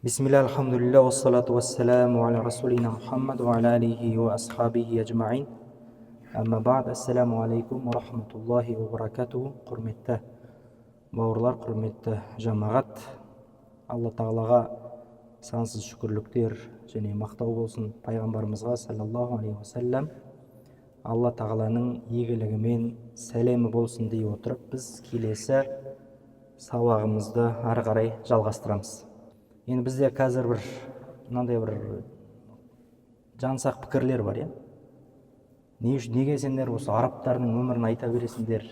Bismillah, alhamdulillah, wassalatu wassalamu ala rasulina Muhammad wa ala alihi wa ashabihi ajma'in. Amma ba'd, assalamu alaikum wa rahmatullahi wa barakatuhu. Құрметті бауырлар, құрметті жамағат, Алла Тағалаға сансыз шүкірліктер және мақтау болсын пайғамбарымызға саллаллаху алейхи уассалам. Алла Тағаланың игілігімен сәлемі болсын дей отырып, біз келесі сабағымызды ары қарай жалғастырамыз. Енді бізде қазір мынандай жансақ пікірлер бар, неге сендер осы арабтардың өмірін айта бересіңдер,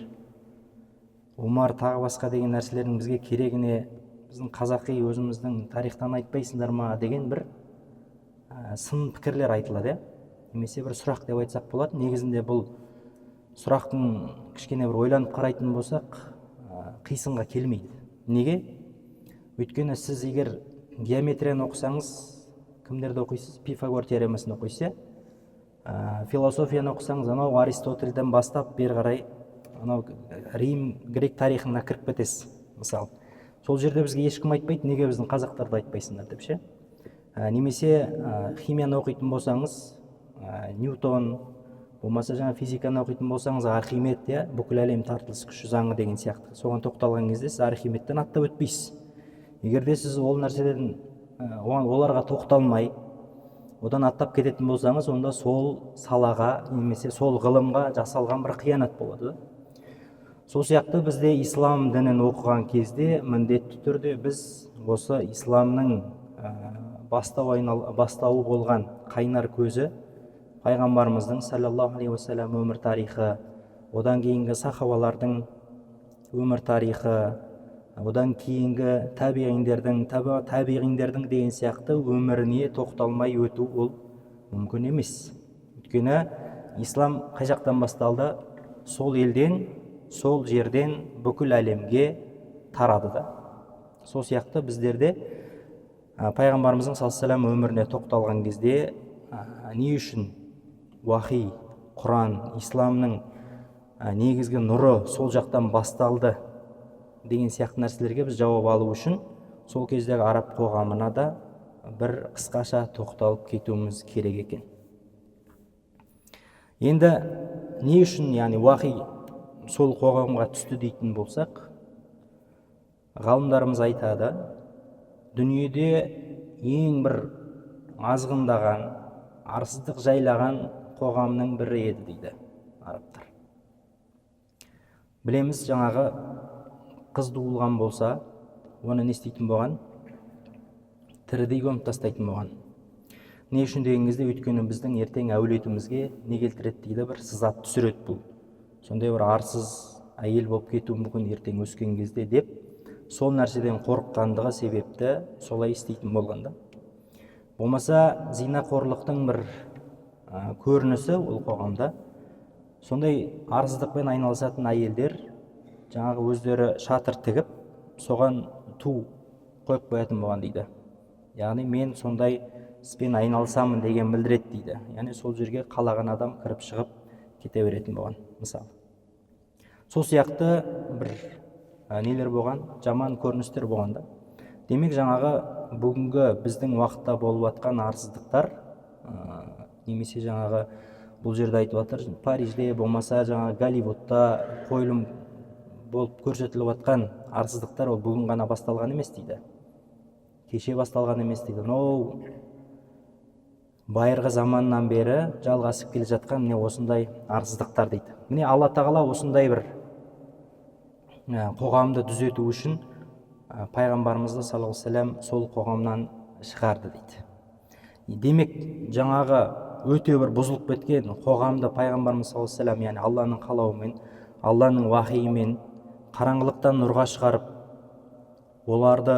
Омар тағы басқа деген нәрселердің бізге керегіне біздің қазақи өзіміздің тарихтан айтпайсыңдар ма деген бір сын пікірлер айтылады, немесе бір сұрақ деп айтсақ болады. Негізінде бұл сұрақтың кішкене бір ойланып қарайтын болсақ қисынға келмейді. Неге? Өйткені сіз егер геометрияны оқысаңыз, кімдерді оқисыз? Пифагор теоремасын оқисыз, философияны оқысаңыз, анау Аристотельден бастап бері қарай анау Рим, грек тарихына кіріп кетесіз. Мысалы, сол жерде бізге ешкім айтпайды, неге біздің қазақтарды айтпайсыңдар деп ше. Немесе химияны оқитын болсаңыз, Ньютон, болмаса жаңа физиканы оқитын болсаңыз, Архимед, бүкіл әлем тартылыс күші заңы деген сияқты. Соған тоқталған кезде сіз Архимедтен аттап өтпейсіз. Егерде сіз ол нәрседен оларға тоқталмай, одан аттап кететін болсаңыз, онда сол салаға, немесе сол ғылымға жасалған бір қиянат болады. Сол сияқты бізде ислам дінін оқыған кезде міндетті түрде біз осы исламның бастауы болған қайнар көзі пайғамбарымыздың саллаллаху алейхи уассалам өмір тарихы, одан кейінгі сахабалардың өмір тарихы, одан кейінгі табиғиндердің деген сияқты өміріне тоқталмай өту ол мүмкін емес. Өйткені ислам қай жақтан басталды? Сол елден, сол жерден бүкіл әлемге тарады да. Сол сияқты біздерде пайғамбарымыздың саллаллаху алейхи уассалам өміріне тоқталған кезде не үшін уахи, Құран, исламның негізгі нұры сол жақтан басталды деген сияқты нәрселерге біз жауап алу үшін сол кездегі араб қоғамына да бір қысқаша тоқталып кетуіміз керек екен. Енді не үшін уахи сол қоғамға түсті дейтін болсақ, ғалымдарымыз айтады, дүниеде ең бір азғындаған, арсыздық жайлаған қоғамның бірі еді дейді арабтар. Білеміз, жаңағы қыз туылған болса, оны не істейтін болған? Тірідей көміп тастайтын болған. Не үшін деген кезде, өйткені біздің ертең әулетімізге не келтіреді дейді, бір сызат түсіреді бұл. Сондай бір арсыз әйел болып кетуі мүмкін ертең өскен кезде деп, сол нәрседен қорыққандығы себепті солай істейтін болғанда. Болмаса зинақорлықтың бір көрінісі ол қоғамда. Сондай арсыздықпен айналысатын әйелдер жаңағы өздері шатыр тігіп, соған ту қойып қоятын болған дейді. Яғни мен сондай іспен айналысамын деген білдіреді дейді. Яғни сол жерге қалаған адам кіріп шығып кете беретін болған, мысалы. Сол сияқты бір нелер болған, жаман көріністер болғанда. Демек, жаңағы бүгінгі біздің уақытта болып жатқан арсыздықтар, немесе жаңағы бұл жерде айтып жатыр, Парижде, болмаса жаңағы Голливудта қойылым болып көрсетіліп жатқан арсыздықтар ол бүгін ғана басталған емес дейді. Кеше басталған емес дейді. Байырғы заманнан бері жалғасып келе жатқан міне осындай арсыздықтар дейді. Міне Алла Тағала осындай бір қоғамды түзету үшін пайғамбарымызды саллаллаху алейхи уассалам сол қоғамнан шығарды дейді. Демек, жаңағы өте бір бұзылып кеткен қоғамды пайғамбарымыз саллаллаху алейхи уассалам, яғни Алланың қалауымен, Алланың уахиімен қараңғылықтан нұрға шығарып, оларды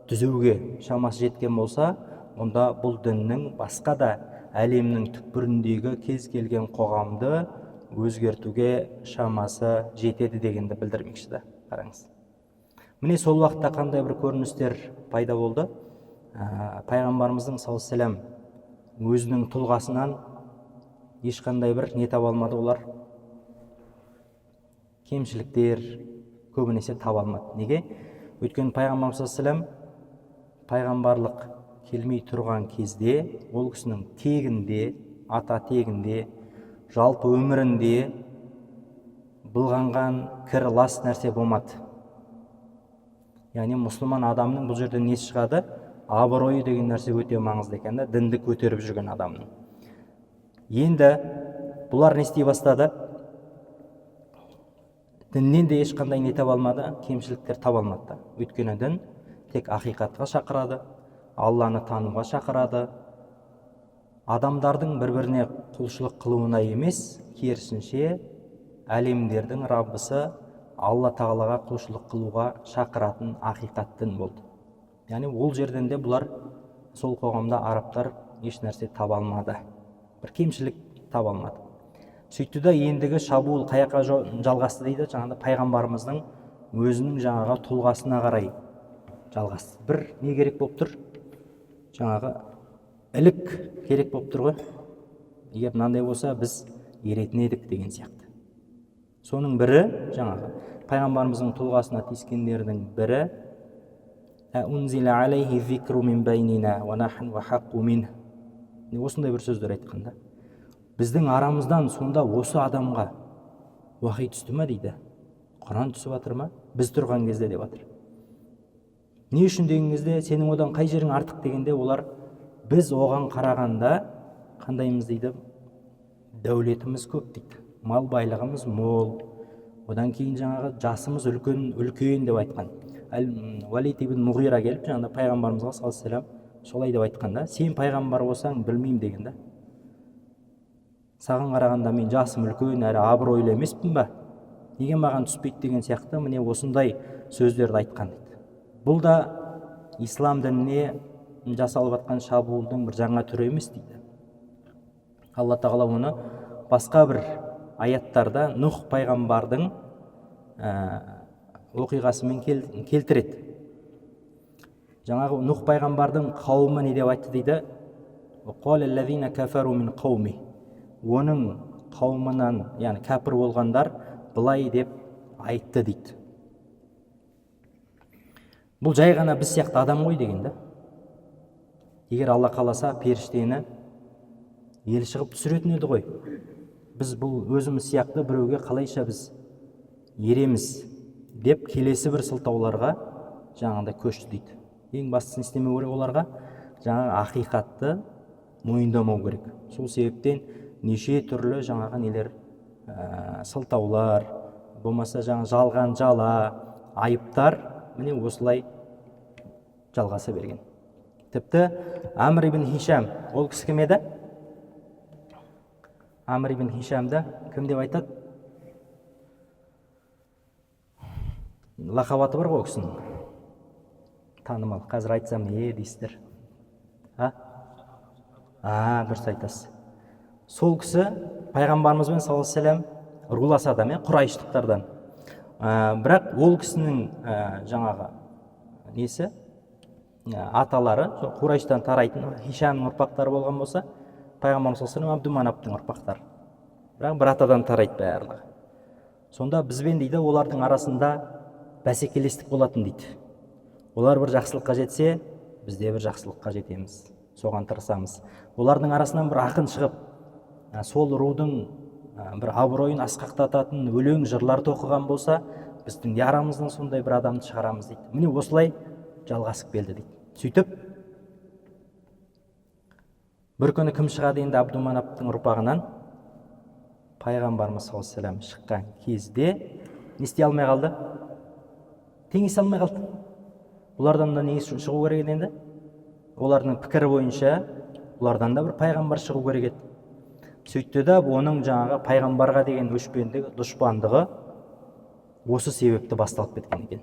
түзеуге шамасы жеткен болса, онда бұл діннің басқа да әлемнің түкпіріндегі кез келген қоғамды өзгертуге шамасы жетеді дегенді білдірмекші да. Қараңыз. Міне сол уақытта қандай бір көріністер пайда болды? Пайғамбарымыздың саллаллаху алейхи уассалам өзінің тұлғасынан ешқандай бір не таба алмады олар? Кемшіліктер көбінесе таба алмады. Неге? Өйткені пайғамбарымыз саллаллаху алейхи уассалам пайғамбарлық келмей тұрған кезде ол кісінің тегінде, ата тегінде, жалпы өмірінде былғанған кір лас нәрсе болмады. Яғни мұсылман адамның бұл жерде несі шығады? Абыройы деген нәрсе өте маңызды екен да, дінді көтеріп жүрген адамның. Енді бұлар не істей бастады? Діннен де ешқандай не таба алмады, кемшіліктер таба алмады. Өйткені дін тек ақиқатқа шақырады, Алланы тануға шақырады. Адамдардың бір-біріне құлшылық қылуына емес, керісінше әлемдердің Раббысы Алла тағалаға құлшылық қылуға шақыратын ақиқат дін болды. Яғни ол жерден де бұлар, сол қоғамда арабтар еш нәрсе таба алмады, бір кемшілік таба алмады. Сөйтті де ендігі шабуыл қаяққа жалғасты дейді, жаңағыда пайғамбарымыздың өзінің жаңағы тұлғасына қарай жалғасты. Бір не керек болып тұр? Жаңағы ілік керек болып тұр ғой. Егер мынандай болса, біз еретін едік деген сияқты. Соның бірі жаңағы пайғамбарымыздың тұлғасына тиіскендердің бірі «Унзила алейхи зикру мин байнина ва нахну ахаққу минх». Осындай бір сөздер айтқанда, біздің арамыздан сонда осы адамға уахи түсті ме дейді. Құран түсіп жатыр ма? Біз тұрған кезде деп жатыр. Не үшін деген кезде, сенің одан қай жерің артық дегенде, олар біз оған қарағанда қандаймыз дейді, дәулетіміз көп дейді, мал байлығымыз мол, одан кейін жаңағы жасымыз үлкен деп айтқан. Валид ибн Муғира келіп, жаңағыда пайғамбарымызға саллаллаху алейхи ва саллям солай деп айтқанда, сен пайғамбар болсаң білмеймін деген да. Саған қарағанда мен жасым үлкен, әрі абыройлы емеспін ба? Неге маған түспейді деген сияқты, міне осындай сөздерді айтқан дейді. Бұл да ислам дініне жасалып жатқан шабуылдың бір жаңа түрі емес дейді. Алла тағала оны басқа бір аяттарда Нұх пайғамбардың оқиғасымен келтіреді. Жаңағы Нұх пайғамбардың қауымы не деп айтты дейді? Оның қауымынан, яғни кәпір болғандар былай деп айтты дейді. Бұл жай ғана біз сияқты адам ғой деген да. Егер Алла қаласа періштені ел шығып түсіретін еді ғой. Біз бұл өзіміз сияқты біреуге қалайша біз ереміз деп келесі бір сылтауларға жаңағыда көшті дейді. Ең бастысын істемеу керек оларға, жаңағы ақиқатты мойындамау керек. Сол себептен неше түрлі жаңағы нелер, сылтаулар, болмаса жаңа жалған жала, айыптар міне осылай жалғаса берген. Тіпті Амр ибн Хишам, ол кісі кім еді? Амр ибн Хишамды кім деп айтады? Лақап аты бар ғой кісінің. Танымал. Қазір айтсам дейсіздер. Дұрыс айтасыз. Сол кісі пайғамбарымызбен саллаллаху алейхи ва саллям рулас адам, Құрайштықтардан. Бірақ ол кісінің жаңағы несі, аталары Құрайштан тарайтын Хишамның ұрпақтары болған болса, пайғамбарымыз саллаллаху алейхи ва саллям Абдуманаптың ұрпақтары. Бірақ бір атадан тарайды барлығы. Сонда бізбен дейді, олардың арасында бәсекелестік болатын дейді. Олар бір жақсылыққа жетсе, біз де бір жақсылыққа жетеміз, соған тырысамыз. Олардың арасынан бір ақын шығып, сол рудың бір абыройын асқақтататын өлең жырларды оқыған болса, біздің арамыздан сондай бір адамды шығарамыз дейді. Міне осылай жалғасып келді дейді. Сөйтіп бір күні кім шығады енді Абдуманаптың ұрпағынан? Пайғамбарымыз саллаллаху алейхи ва саллям шыққан кезде не істей алмай қалды? Теңесе алмай қалды. Бұлардан да не шығу керек еді енді? Олардың пікірі бойынша бұлардан да бір пайғамбар шығу керек еді. Сөйтті де оның жаңағы пайғамбарға деген өшпендігі, дұшпандығы осы себепті басталып кеткен екен.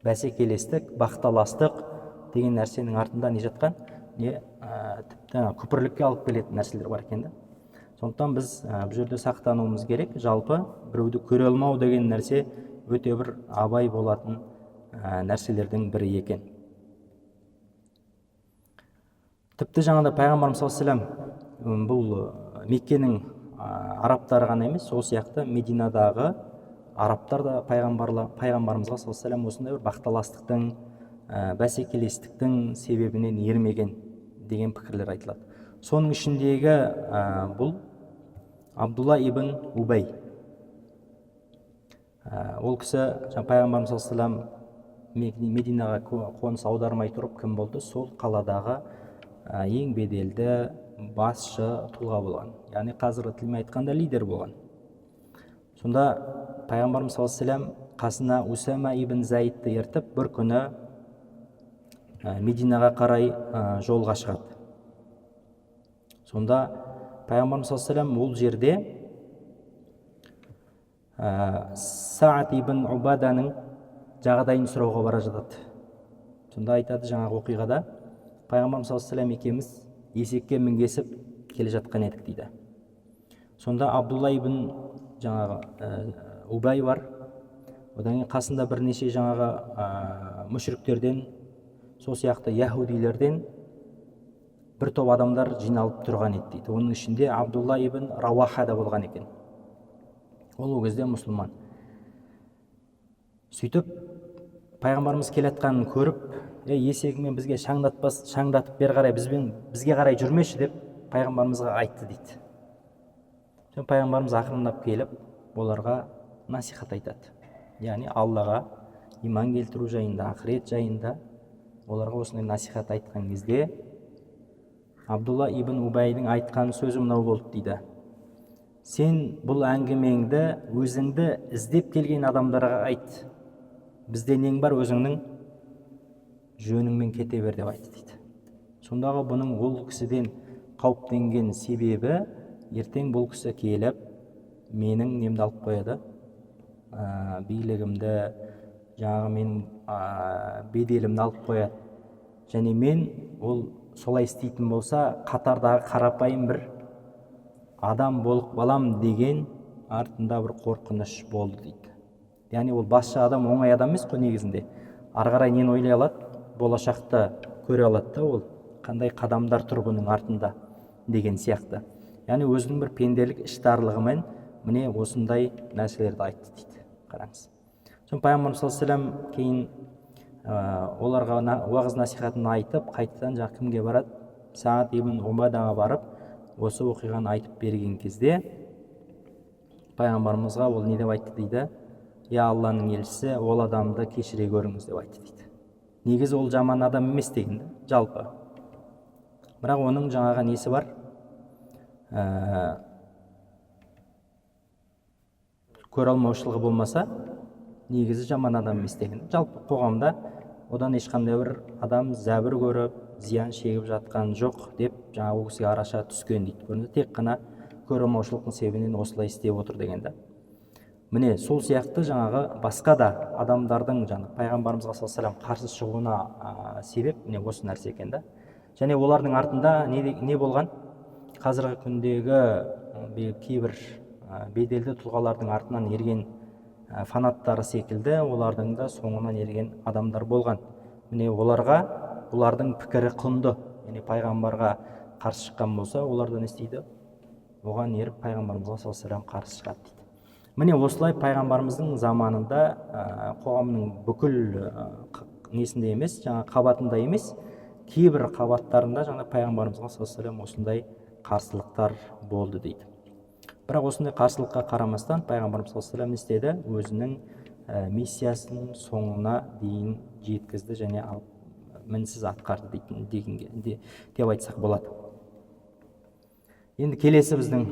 Бәсекелестік, бақталастық деген нәрсенің артында не жатқан? Тіпті күпірлікке алып келетін нәрселер бар екен. Сондықтан біз бұл жерде сақтануымыз керек. Жалпы біреуді көре алмау деген нәрсе өте бір абай болатын нәрселердің бірі екен. Тіпті жаңағыда пайғамбарымыз саллаллаху алейхи ва саллям бұл Меккенің арабтары ғана емес, сол сияқты Мединадағы арабтар да пайғамбарымызға саллаллаху алейхи ва саллям осындай бір бақталастықтың, бәсекелестіктің себебінен ермеген деген пікірлер айтылады. Соның ішіндегі бұл Абдулла ибн Убай. Ол кісі пайғамбарымыз саллаллаху алейхи ва саллям Мединаға қоныс аудармай тұрып кім болды? Сол қаладағы ең беделді басшы тұлға болған. Яғни қазіргі тілмен айтқанда лидер болған. Сонда пайғамбарымыз саллаллаху алейхи ва саллям қасына Усама ибн Заидті ертіп бір күні Мединаға қарай жолға шығады. Сонда пайғамбарымыз саллаллаху алейхи ва саллям ол жерде Саад ибн Убаданың жағдайын сұрауға бара жатады. Сонда айтады, жаңағы оқиғада пайғамбарымыз саллаллаху алейхи ва саллям екеуміз есекке мінгесіп келе жатқан едік дейді. Сонда Абдулла ибн Убай бар. Одан кейін қасында бірнеше жаңағы мүшриктерден, сол сияқты яһудилерден бір топ адамдар жиналып тұрған еді дейді. Оның ішінде Абдулла ибн Рауаха да болған екен. Ол кезде мұсылман. Сөйтіп пайғамбарымыз келатқанын көріп, есегімен бізге шаңдатып бер қарай, бізге қарай жүрмеші деп пайғамбарымызға айтты дейді. Пайғамбарымыз ақырындап келіп, оларға насихат айтады. Яғни Аллаға иман келтіру жайында, ақырет жайында оларға осындай насихат айтқан кезде Абдулла ибн Убайдың айтқан сөзі мынау болды дейді. Сен бұл әңгімеңді өзіңді іздеп келген адамдарға айт. Бізде нең бар, өзіңнің жөніңмен кете бер деп айтты дейді. Сондағы бұның ол кісіден қауіптенген себебі, ертең бұл кісі келіп менің немді алып қояды, билігімді, жаңағы мен беделімді алып қояды. Және мен ол солай істейтін болса қатардағы қарапайым бір адам болып балам деген артында бір қорқыныш болды дейді. Яғни ол басшы адам оңай адам емес қой негізінде. Ары қарай нені ойлай алады, болашақты көре алады да, ол қандай қадамдар тұр бұның артында деген сияқты. Яғни өзінің бір пенделік іштарлығымен міне осындай нәрселерді айтты дейді. Қараңыз. Соң пайғамбарымыз саллаллаху алейхи ва саллям кейін оларға уағыз насихатын айтып, қайтадан жаңағы кімге барады? Саад ибн Убадаға барып, осы оқиғаны айтып берген кезде пайғамбарымызға ол не деп айтты дейді? Я Алланың елшісі, ол адамды кешіре көріңіз деп айтты дейді. Негізі ол жаман адам емес дегенді, жалпы. Бірақ оның жаңағы несі бар? Көре алмаушылығы болмаса, негізі жаман адам емес деген. Жалпы қоғамда одан ешқандай бір адам зәбір көріп, зиян шегіп жатқан жоқ деп жаңа ол кісіге араша түскен дейді. Көрінді, тек қана көре алмаушылықтың себебінен осылай істеп отыр дегенді. Міне сол сияқты жаңағы басқа да адамдардың пайғамбарымызға саллаллаху алейхи ва саллям қарсы шығуына себеп міне осы нәрсе екен да. Және олардың артында не болған? Қазіргі күндегі кейбір беделді тұлғалардың артынан ерген фанаттары секілді, олардың да соңынан ерген адамдар болған. Міне олардың пікірі құнды. Яғни пайғамбарға қарсы шыққан болса, олардан не істейді? Оған еріп пайғамбарымызға саллаллаху алейхи ва саллям қарсы шығады дейді. Міне осылай пайғамбарымыздың заманында қоғамның бүкіл несінде емес, жаңа қабатында емес, кейбір қабаттарында жаңа пайғамбарымызға саллаллаху алейхи ва саллям осындай қарсылықтар болды дейді. Бірақ осындай қарсылыққа қарамастан пайғамбарымыз саллаллаху алейхи ва саллям не істеді? Өзінің миссиясын соңына дейін жеткізді және мінсіз атқарды деп айтсақ болады. Енді келесі біздің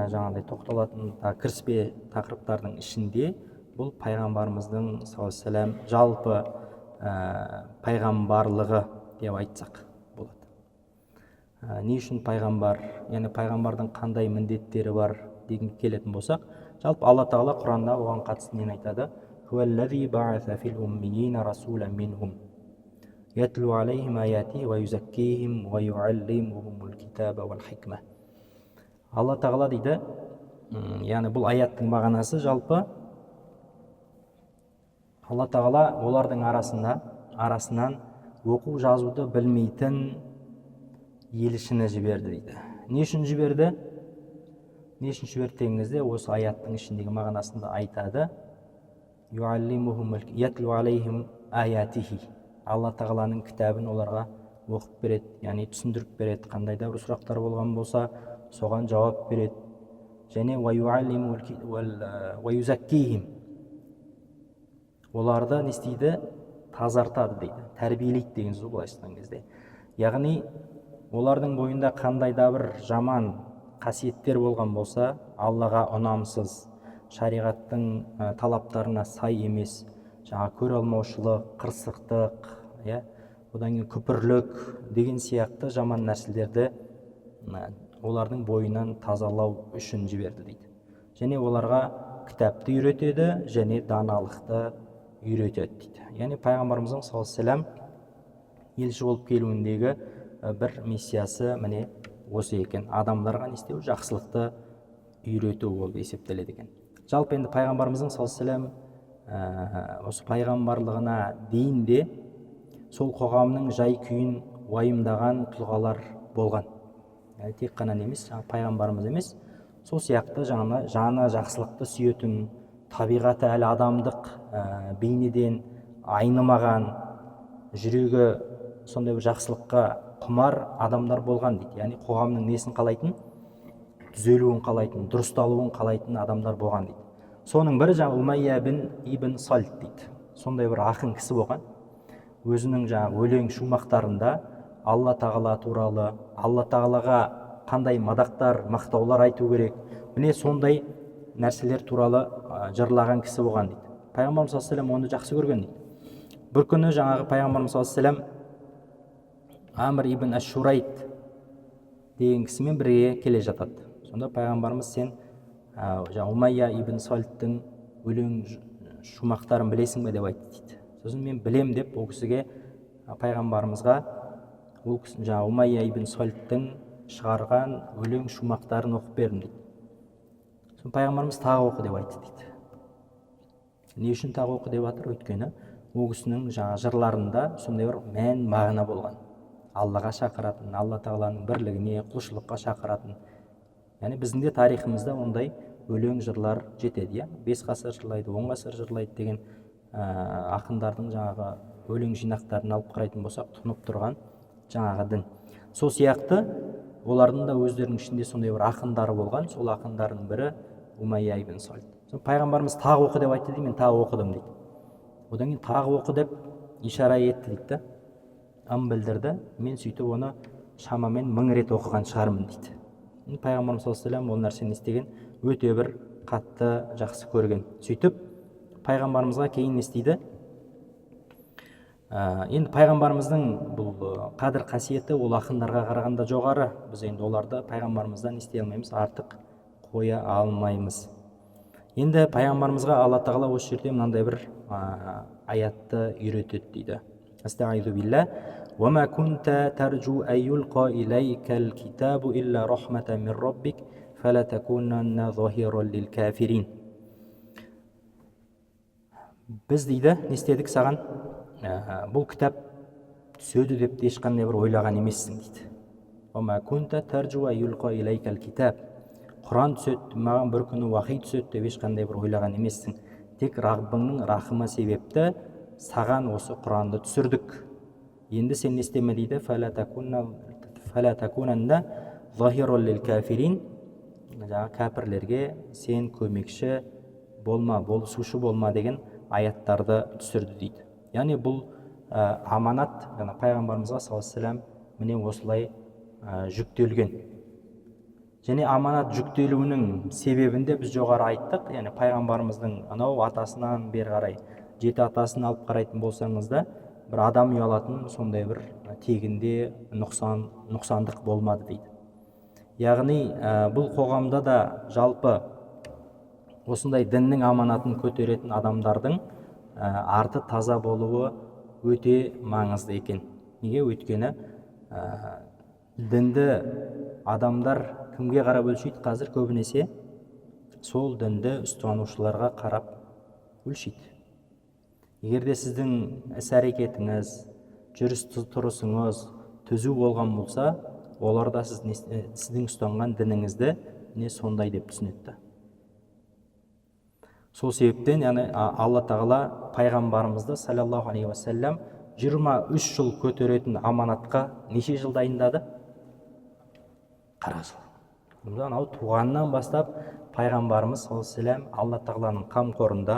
жаңағыдай тоқталатын кіріспе тақырыптардың ішінде бұл пайғамбарымыздың саллаллаху алейхи ва саллям жалпы пайғамбарлығы деп айтсақ болады. Не үшін пайғамбар, яғни пайғамбардың қандай міндеттері бар деген келетін болсақ, жалпы Алла Тағала Құранда оған қатысты нені айтады? Хуаллази баъаса фил уммиина расулан минхум ятлу алейхим аяти ва юзаккихим ва юаллимухумул китаба вал хикма. Алла Тағала дейді, яғни бұл аяттың мағынасы жалпы Алла Тағала олардың арасынан оқу жазуды білмейтін елшіні жіберді дейді. Не үшін жіберді? Не үшін жіберді дегенде осы аяттың ішіндегі мағынасында айтады. Ятлу алейхим аятихи. алла тағаланың кітабын оларға оқып береді, яғни түсіндіріп береді. Қандай да бір сұрақтар болған болса соған жауап береді. Және оларды не істейді? Тазартады дейді, тәрбиелейді деген сөз былайша айтқан кезде. Яғни олардың бойында қандай да бір жаман қасиеттер болған болса, Аллаға ұнамсыз, шариғаттың талаптарына сай емес, жаңа көре алмаушылық, қырсықтық, одан кейін күпірлік деген сияқты жаман нәрселерді олардың бойынан тазалау үшін жіберді дейді. Және оларға кітапты үйретеді және даналықты үйретеді дейді. Яғни пайғамбарымыздың саллаллаху алейхи вассалам елші болып келуіндегі бір миссиясы міне осы екен. Адамдарға не істеу? Жақсылықты үйрету болып есептеледі екен. Жалпы енді пайғамбарымыздың саллаллаху алейхи вассалам осы пайғамбарлығына дейін де сол қоғамның жай күйін уайымдаған тұлғалар болған. Тек қана емес, пайғамбарымыз емес, сол сияқты жаны жақсылықты сүйетін, табиғаты әлі адамдық бейнеден айнымаған, жүрегі сондай бір жақсылыққа құмар адамдар болған дейді. Яғни қоғамның несін қалайтын? Түзелуін қалайтын, дұрысталуын қалайтын адамдар болған дейді. Соның бірі Умайя ибн Сальт дейді. Сондай бір ақын кісі болған. Өзінің өлең шумақтарында Алла тағала туралы, Алла тағалаға қандай мадақтар, мақтаулар айту керек, міне сондай нәрселер туралы жырлаған кісі болған дейді. Пайғамбарымыз саллаллаху алейхи вассалам оны жақсы көрген дейді. Бір күні пайғамбарымыз саллаллаху алейхи вассалам Амр ибн Аш-Шурайт деген кісімен бірге келе жатады. Сонда пайғамбарымыз сен Умайя ибн Сальттың өлең шумақтарын білесің бе деп айтты дейді. Сосын мен білем деп ол кісіге пайғамбарымызға ол кісі Умайя ибн Сальттың шығарған өлең шумақтарын оқып бердім дейді. Сосын пайғамбарымыз тағы оқы деп айтты дейді. Не үшін тағы оқы деп жатыр? Өйткені ол кісінің жырларында сондай бір мән мағына болған. Аллаға шақыратын, Алла тағаланың бірлігіне, құлшылыққа шақыратын. Яғни біздің де тарихымызда ондай өлең жырлар жетеді. 5 ғасыр жырлайды, 10 ғасыр жырлайды деген ақындардың өлең жинақтарын алып қарайтын болсақ, тұнып тұрған дін. Сол сияқты олардың да өздерінің ішінде сондай бір ақындары болған. Сол ақындардың бірі Умайя ибн Сальт. Пайғамбарымыз тағы оқы деп айтты дейді, мен тағы оқыдым дейді. Одан кейін тағы оқы деп ишара етті дейді. Білдірді, мен сөйтіп оны шамамен 1000 рет оқыған шығармын дейді. Пайғамбарымыз саллаллаху алейхи вассалам ол нәрсені істеген, өте бір қатты жақсы көрген. Сөйтіп пайғамбарымызға кейін естиді. Енді пайғамбарымыздың бұл қадір қасиеті ол ақындарға қарағанда жоғары. Біз енді оларды пайғамбарымыздан естей алмаймыз, артық қоя алмаймыз. Енді пайғамбарымызға Алла тағала осы жерде мынандай бір аятты үйретеді дейді. Астағизу билла وَمَا كُنْتَ تَرْجُو أَن يُلْقَى إِلَيْكَ الْكِتَابُ إِلَّا رَحْمَةً مِّن رَّبِّكَ فَلَا تَكُونَنَّ ظَهِيرًا لِلْكَافِرِينَ. Біз дейді, не істедік саған? Бұл кітап түседі деп ешқандай бір ойлаған емессің дейді. وَمَا كُنْتَ تَرْجُو أَن يُلْقَى إِلَيْكَ الْكِتَابُ. Құран түседі, маған бір күні уахи түседі деп ешқандай бір ойлаған емессің. Тек Раббыңның рахымы себепті саған осы Құранды түсірдік. Енді сен не істеме дейді? فَلَا تَكُونَنَّ ظَهِيرًا لِلْكَافِرِينَ. Кәпірлерге сен көмекші болма, болысушы болма деген аяттарды түсірді дейді. Яғни бұл аманат пайғамбарымызға саллаллаху алейхи вассалам міне осылай жүктелген. Және аманат жүктелуінің себебінде біз жоғары айттық. Яғни пайғамбарымыздың анау атасынан бері қарай 7 атасын алып қарайтын болсаңыз да, бір адам ұялатын сондай бір тегінде нұқсандық болмады дейді. Яғни бұл қоғамда да жалпы осындай діннің аманатын көтеретін адамдардың арты таза болуы өте маңызды екен. Неге? Өйткені дінді адамдар кімге қарап өлшейді? Қазір көбінесе сол дінді ұстанушыларға қарап өлшейді. Егер де сіздің іс-әрекетіңіз, жүріс-тұрысыңыз түзу болған болса, олар да сіздің ұстанған дініңізді не сондай деп түсінеді. Сол себептен, яғни Алла тағала пайғамбарымызды саллаллаху алейхи уассалам 23 жыл көтеретін аманатқа неше жыл дайындады? 40 жыл. Анау туғаннан бастап пайғамбарымыз саллаллаху алейхи вассалам Алла тағаланың қамқорында,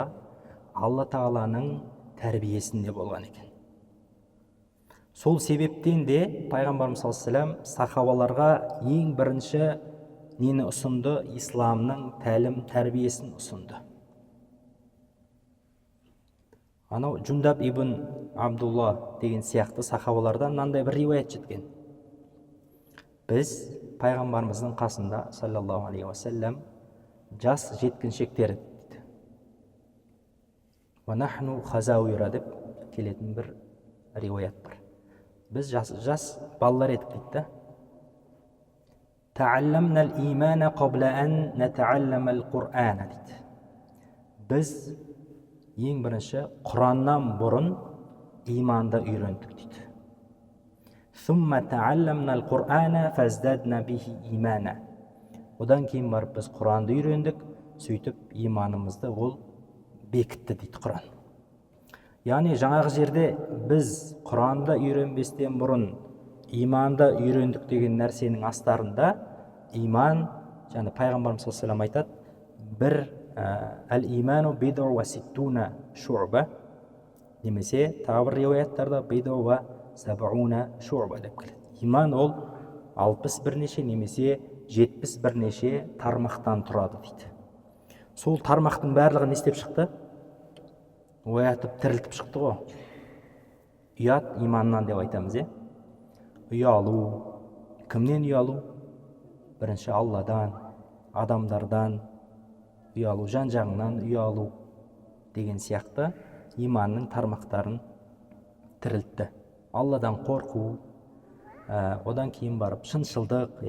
Алла тағаланың тәрбиесінде болған екен. Сол себептен де пайғамбарымыз саллаллаху алейхи вассалам сахабаларға ең бірінші нені ұсынды? Исламның тәлім тәрбиесін ұсынды. Анау Жундаб ибн Абдулла деген сияқты сахабалардан мынандай бір риуаят жеткен. Біз пайғамбарымыздың қасында саллаллаху алейхи уассалам жас жеткіншектер дейді. Ванахну хазауира деп келетін бір риуаят бар. Біз жас балалар едік дейді. Таалламнал имана қабла ан натаалламал Құр'ана дейді. Біз ең бірінші Құраннан бұрын иманды үйрендік дейді. Сумма таалламнал Құр'ана фаздадна бихи имана. Одан кейін барып біз Құранды үйрендік, сөйтіп иманымызды ол бекітті дейді Құран. Яғни жаңағы жерде біз Құранды үйренбестен бұрын иманды үйрендік деген нәрсенің астарында иман, және пайғамбарымыз саллаллаху алейхи вассалам айтады, бір әл-иману биду ва ситтуна шуъба, немесе тағы бір риуаяттарда биду ва сабауна шуъба деп келеді. Иман ол 60 бірнеше немесе 70 бірнеше тармақтан тұрады дейді. Сол тармақтың барлығын не істеп шықты? Оятып, тірілтіп шықты ғой. Ұят иманнан деп айтамыз, ұялу. Кімнен ұялу? Бірінші Алладан, адамдардан ұялу, жан-жағыңнан ұялу деген сияқты иманның тармақтарын тірілтті. Алладан қорқу, одан кейін барып шыншылдық,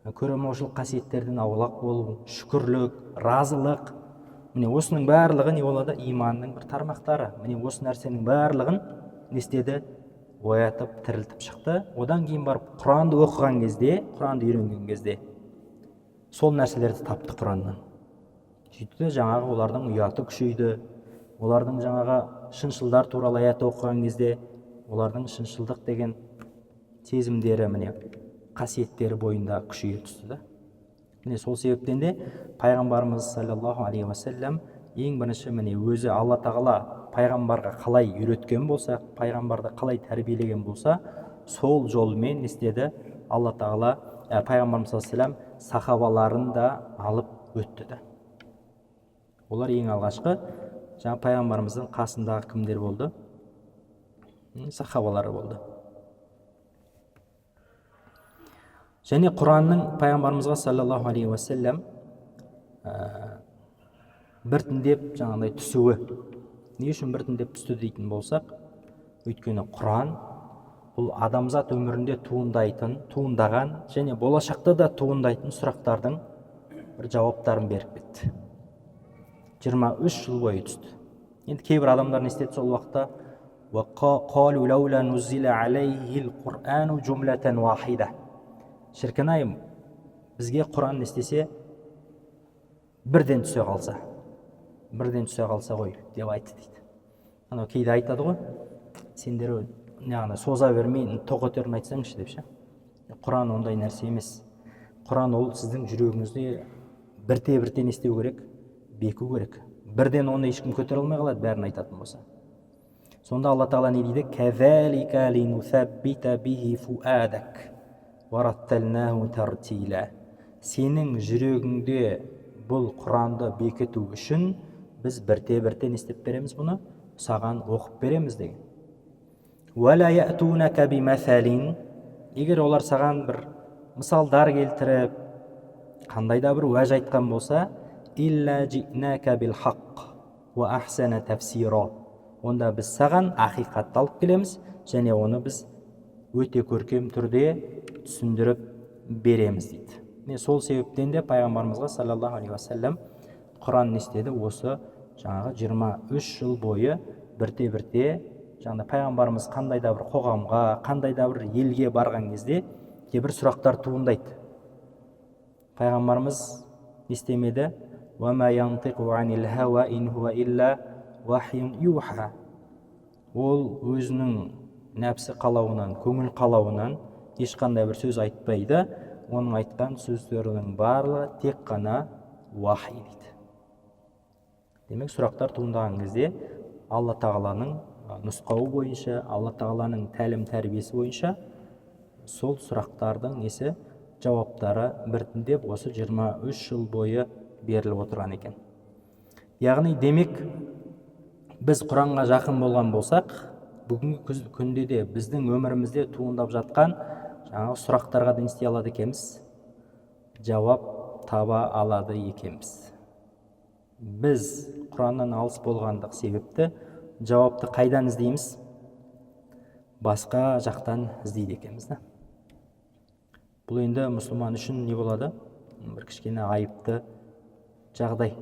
көремаушылық қасиеттерден аулақ болу, шүкірлік, разылық. Міне осының барлығы не болады? Иманның бір тармақтары. Міне осы нәрсенің барлығын не істеді? Оятып, тірілтіп шықты. Одан кейін барып Құранды оқыған кезде, Құранды үйренген кезде сол нәрселерді тапты Құраннан. Сөйтті, жаңағы олардың ұяты күшейді. Олардың жаңағы шыншылдар туралы аят оқыған кезде олардың шыншылдық деген сезімдері, міне қасиеттері бойында күшейе түсті. Міне сол себептен де пайғамбарымыз саллаллаху алейхи уассалам ең бірінші міне өзі Алла тағала пайғамбарға қалай үйреткен болса, пайғамбарды қалай тәрбиелеген болса, сол жолмен істеді. Алла тағала пайғамбарымыз саллаллаху алейхи вассалам сахабаларын да алып өтті. Олар ең алғашқы жаңа пайғамбарымыздың қасындағы кімдер болды? Сахабалары болды. Және Құранның пайғамбарымызға саллаллаху алейхи уассалам біртіндеп жаңағыдай түсуі. Не үшін біртіндеп түсті дейтін болсақ, өйткені Құран бұл адамзат өмірінде туындаған және болашақта да туындайтын сұрақтардың бір жауаптарын беріп кетті. 23 жыл бойы түсті. Енді кейбір адамдар не істеді сол уақытта? وَقَالُوا لَوْلَا نُزِّلَ عَلَيْهِ الْقُرْآنُ جُمْلَةً وَاحِدَةً. Шіркінайым, бізге Құран не істесе, бірден түсе қалса ғой деп айтты дейді. Анау кейде айтады ғой, сендер соза бермей тоқетерін айтсаңшы деп ше. Құран ондай нәрсе емес. Құран ол сіздің жүрегіңізде бірте-бірте не істеу керек? Беку керек. Бірден оны ешкім көтере алмай қалады, бәрін айтатын болса. Сонда Алла тағала не дейді? كَذَلِكَ لِنُثَبِّتَ بِهِ فُؤَادَكَ وَرَتَّلْنَاهُ تَرْتِيلًا. Сенің жүрегіңде бұл Құранды бекіту үшін біз бірте-бірте не істеп береміз бұны? Саған оқып береміз деген. وَلَا يَأْتُونَكَ بِمَثَلٍ. Егер олар саған бір мысалдар келтіріп, қандай да бір уәж айтқан болса, إِلَّا جِئْنَاكَ بِالْحَقِّ وَأَحْسَنَ تَفْسِيرًا. Онда біз саған ақиқатты алып келеміз, және оны біз өте көркем түрде түсіндіріп береміз дейді. Мен сол себептен де пайғамбарымызға саллаллаху алейхи уассалам Құран не істеді? Осы жаңағы 23 жыл бойы бірте-бірте жаңағы пайғамбарымыз қандай да бір қоғамға, қандай да бір елге барған кезде кейбір сұрақтар туындайды. Пайғамбарымыз не істемеді? وَمَا يَنْطِقُ عَنِ الْهَوَى إِنْ هُوَ إِلَّا وَحْيٌ يُوحَى. ол өзінің нәпсі қалауынан, көңіл қалауынан ешқандай бір сөз айтпайды. Оның айтқан сөздерінің барлығы тек қана уахи дейді. Демек, сұрақтар туындаған кезде Алла тағаланың нұсқауы бойынша, Алла тағаланың тәлім тәрбиесі бойынша сол сұрақтардың несі, жауаптары біртіндеп осы 23 жыл бойы беріліп отырған екен. Яғни демек, біз Құранға жақын болған болсақ, бүгінгі күнде де біздің өмірімізде туындап жатқан жаңағы сұрақтарға да не істей алады екенбіз? Жауап таба алады екенбіз. Біз Құраннан алыс болғандық себепті жауапты қайдан іздейміз? Басқа жақтан іздейді екенбіз. Бұл енді мұсылман үшін не болады? Бір кішкене айыпты жағдай.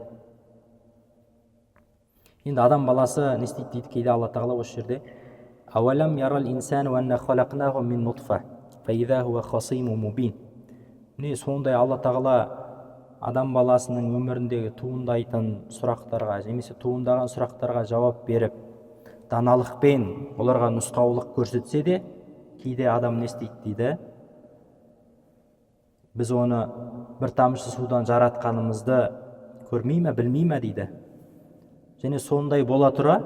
Енді адам баласы не істейді дейді кейде Алла тағала осы жерде: «Ауалам ярал инсану анна халақнаху мин нутфа, фаиза хуа хасимун мубин». Міне сондай Алла тағала адам баласының өміріндегі туындайтын сұрақтарға, немесе туындаған сұрақтарға жауап беріп, даналықпен оларға нұсқаулық көрсетсе де, кейде адам не істейді дейді: біз оны бір тамшы судан жаратқанымызды көрмей ме, білмей ме дейді. Және сондай бола тұра,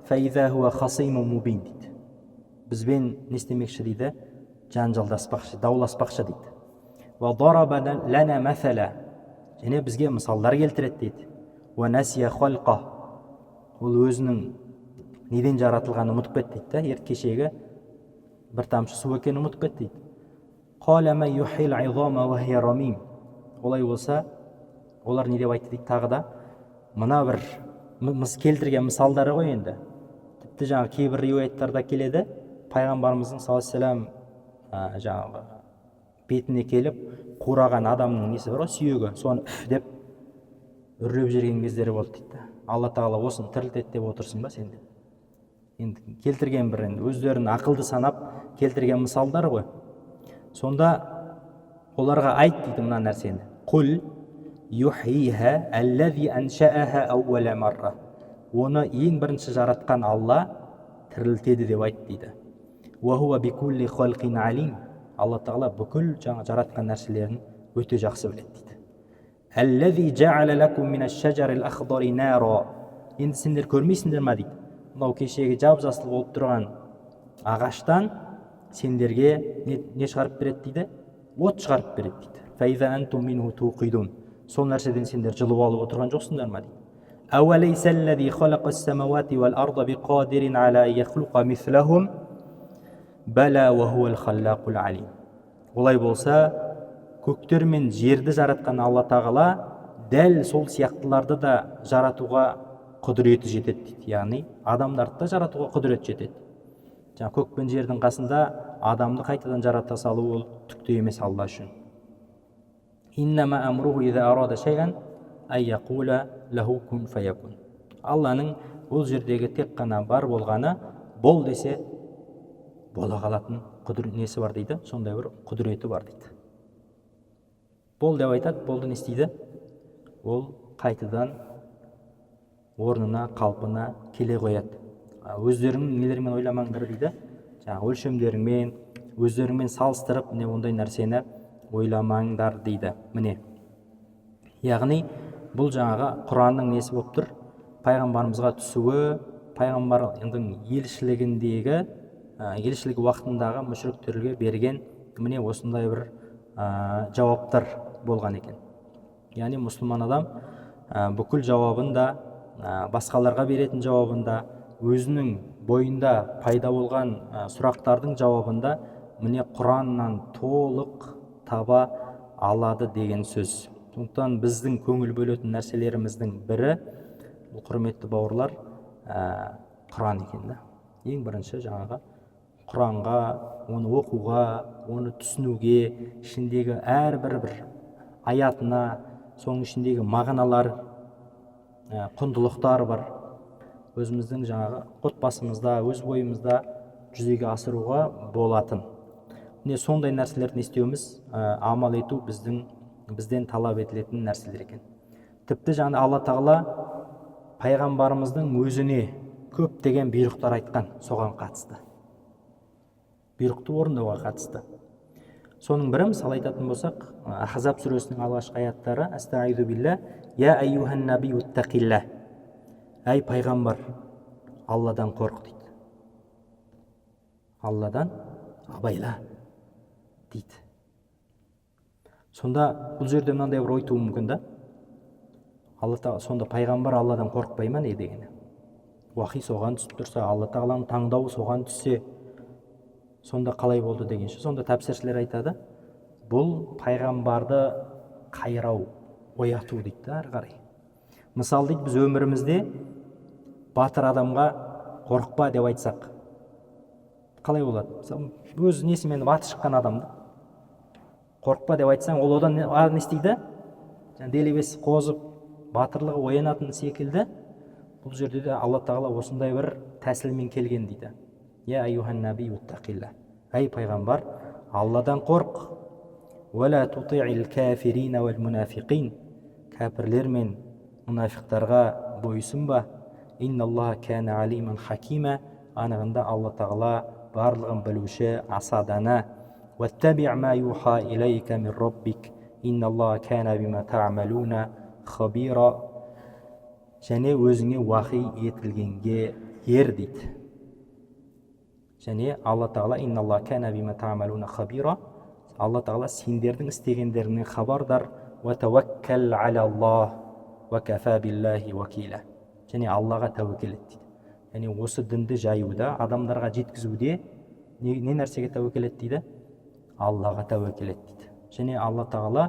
фаиза хуа хасимун мубин дейді. Бізбен не істемекші дейді? Жанжалдаспақшы, дауласпақшы дейді. Ва дараба лана масала, және бізге мысалдар келтіреді дейді. Ва насия халқа, ол өзінің неден жаратылғанын ұмытып кетті дейді. Кешегі бір тамшы су екенін ұмытып кетті дейді. Қала ма юхил изама ва хия рамим. Олай болса, олар не деп айтты дейді тағы да? Мына бір келтірген мысалдары ғой енді. Тіпті жаңағы кейбір риуаяттарда келеді, пайғамбарымыздың саллаллаху алейхи жаңағы бетіне келіп қураған адамның несі бар ғой, сүйегі, соны деп үрлеп жүрген кездері болды дейді. Алла тағала осыны тірілтеді деп отырсың ба сен деп. Енді келтірген бір енді өздерін ақылды санап келтірген мысалдар ғой. Сонда оларға айт дейді мына нәрсені: «Құл юхиха аллази аншааха аувала марра». Оны ең бірінші жаратқан Алла тірілтеді деп айт дейді. «Ва хуа бикулли халқин алим». Алла тағала бүкіл жаңа жаратқан нәрселерін өте жақсы біледі дейді. «Аллази жа'ала лакум минаш шажарил ахдари нара». Енді сендер көрмейсіңдер ма дейді, мынау кешегі жап-жасыл болып тұрған ағаштан сендерге не шығарып береді дейді? От шығарып береді дейді. «Фаиза антум минху туқидун». Сол нәрседен сендер жылып алып отырған жоқсыңдар ма дейді. «Ауалайса аллази халақас самауати вал арда биқадирин ала яхлуқа мислахум бала ва хуал халлақул алим». Олай болса, көктер мен жерді жаратқан Алла тағала дәл сол сияқтыларды да жаратуға құдіреті жетеді дейді. Яғни адамдарды да жаратуға құдіреті жетеді. Жаңа көк пен жердің қасында адамды қайтадан жарата салу ол түкте емес Алла үшін. «Иннама амруху иза арада шайан ай яқула лаху кун фаякун». Алланың бұл жердегі тек қана бар болғаны, бол десе бола қалатын несі бар дейді, сондай бір құдіреті бар дейді. Бол деп айтады, болды не істейді? Ол қайтадан орнына, қалпына келе қояды. Өздерің нелермен ойламаңдар дейді. Жаңағы өлшемдеріңмен, өздеріңмен салыстырып, не ондай нәрсені ойламаңдар дейді. Міне. Яғни бұл жаңағы Құранның несі болып тұр? Пайғамбарымызға түсуі, пайғамбардың елшілігіндегі, елшілік уақытындағы мүшриктерге берген міне осындай бір жауаптар болған екен. Яғни мұсылман адам бүкіл жауабында, басқаларға беретін жауабында, өзінің бойында пайда болған сұрақтардың жауабында міне Құраннан толық таба алады деген сөз. Сондықтан біздің көңіл бөлетін нәрселеріміздің бірі, бұл құрметті бауырлар, Құран екен. Ең бірінші жаңағы Құранға, оны оқуға, оны түсінуге, ішіндегі әрбір бір аятына, соның ішіндегі мағыналар, құндылықтар бар. Өзіміздің жаңағы отбасымызда, өз бойымызда жүзеге асыруға болатын. Міне сондай нәрселерді істеуіміз, амал ету бізден талап етілетін нәрселер екен. Тіпті жаңа Алла тағала пайғамбарымыздың өзіне көптеген бұйрықтар айтқан соған қатысты, бұйрықты орындауға қатысты. Соның бірі, мысалы айтатын болсақ, Ахзаб сүресінің алғашқы аяттары: Астаизу билля, я айюхан набию тақилла. Әй пайғамбар, Алладан қорқ дейді. Алладан абайла дейді. Сонда бұл жерде мынандай бір ой тууы мүмкін да. Сонда пайғамбар Алладан қорықпай ма не дегені? Уахи соған түсіп тұрса, Алла тағаланың таңдауы соған түссе, сонда қалай болды дегенше. Сонда тәпсіршілер айтады, бұл пайғамбарды қайрау, ояту дейді ары қарай. Мысалы дейді, біз өмірімізде батыр адамға қорықпа деп айтсақ, қалай болады? Өз несімен аты шыққан адамды қорықпа деп айтсаң, ол одан не істейді? Делебесі қозып, батырлығы оянатын секілді. Бұл жерде де Алла тағала осындай бір тәсілмен келген дейді. Я айюхан набию тақилла. Әй пайғамбар, Алладан қорқ. Уәлә тути'ил кафирина вәл мунафиқин. Кәпірлер мен мұнафиқтарға бойсынба. Инналлаха кәна алиман хакима. Анығында Алла тағала барлығын білуші, аса дана. Ваттаби' ма юха илайка мин раббик. Инналлаха кәна бима та'малуна хабира. Және өзіңе уахи етілгенге ер дейді. Және Алла тағала инналлаха кәна бима та'малуна хабира. Алла тағала сендердің істегендеріңнен хабардар. Ва таваккал алаллах ва кафа биллахи вакила. Және Аллаға тәуекел ет дейді. Яғни осы дінді жаюда, адамдарға жеткізуде не нәрсеге тәуекел ет дейді? Аллаға тәуекел ет дейді. Және Алла тағала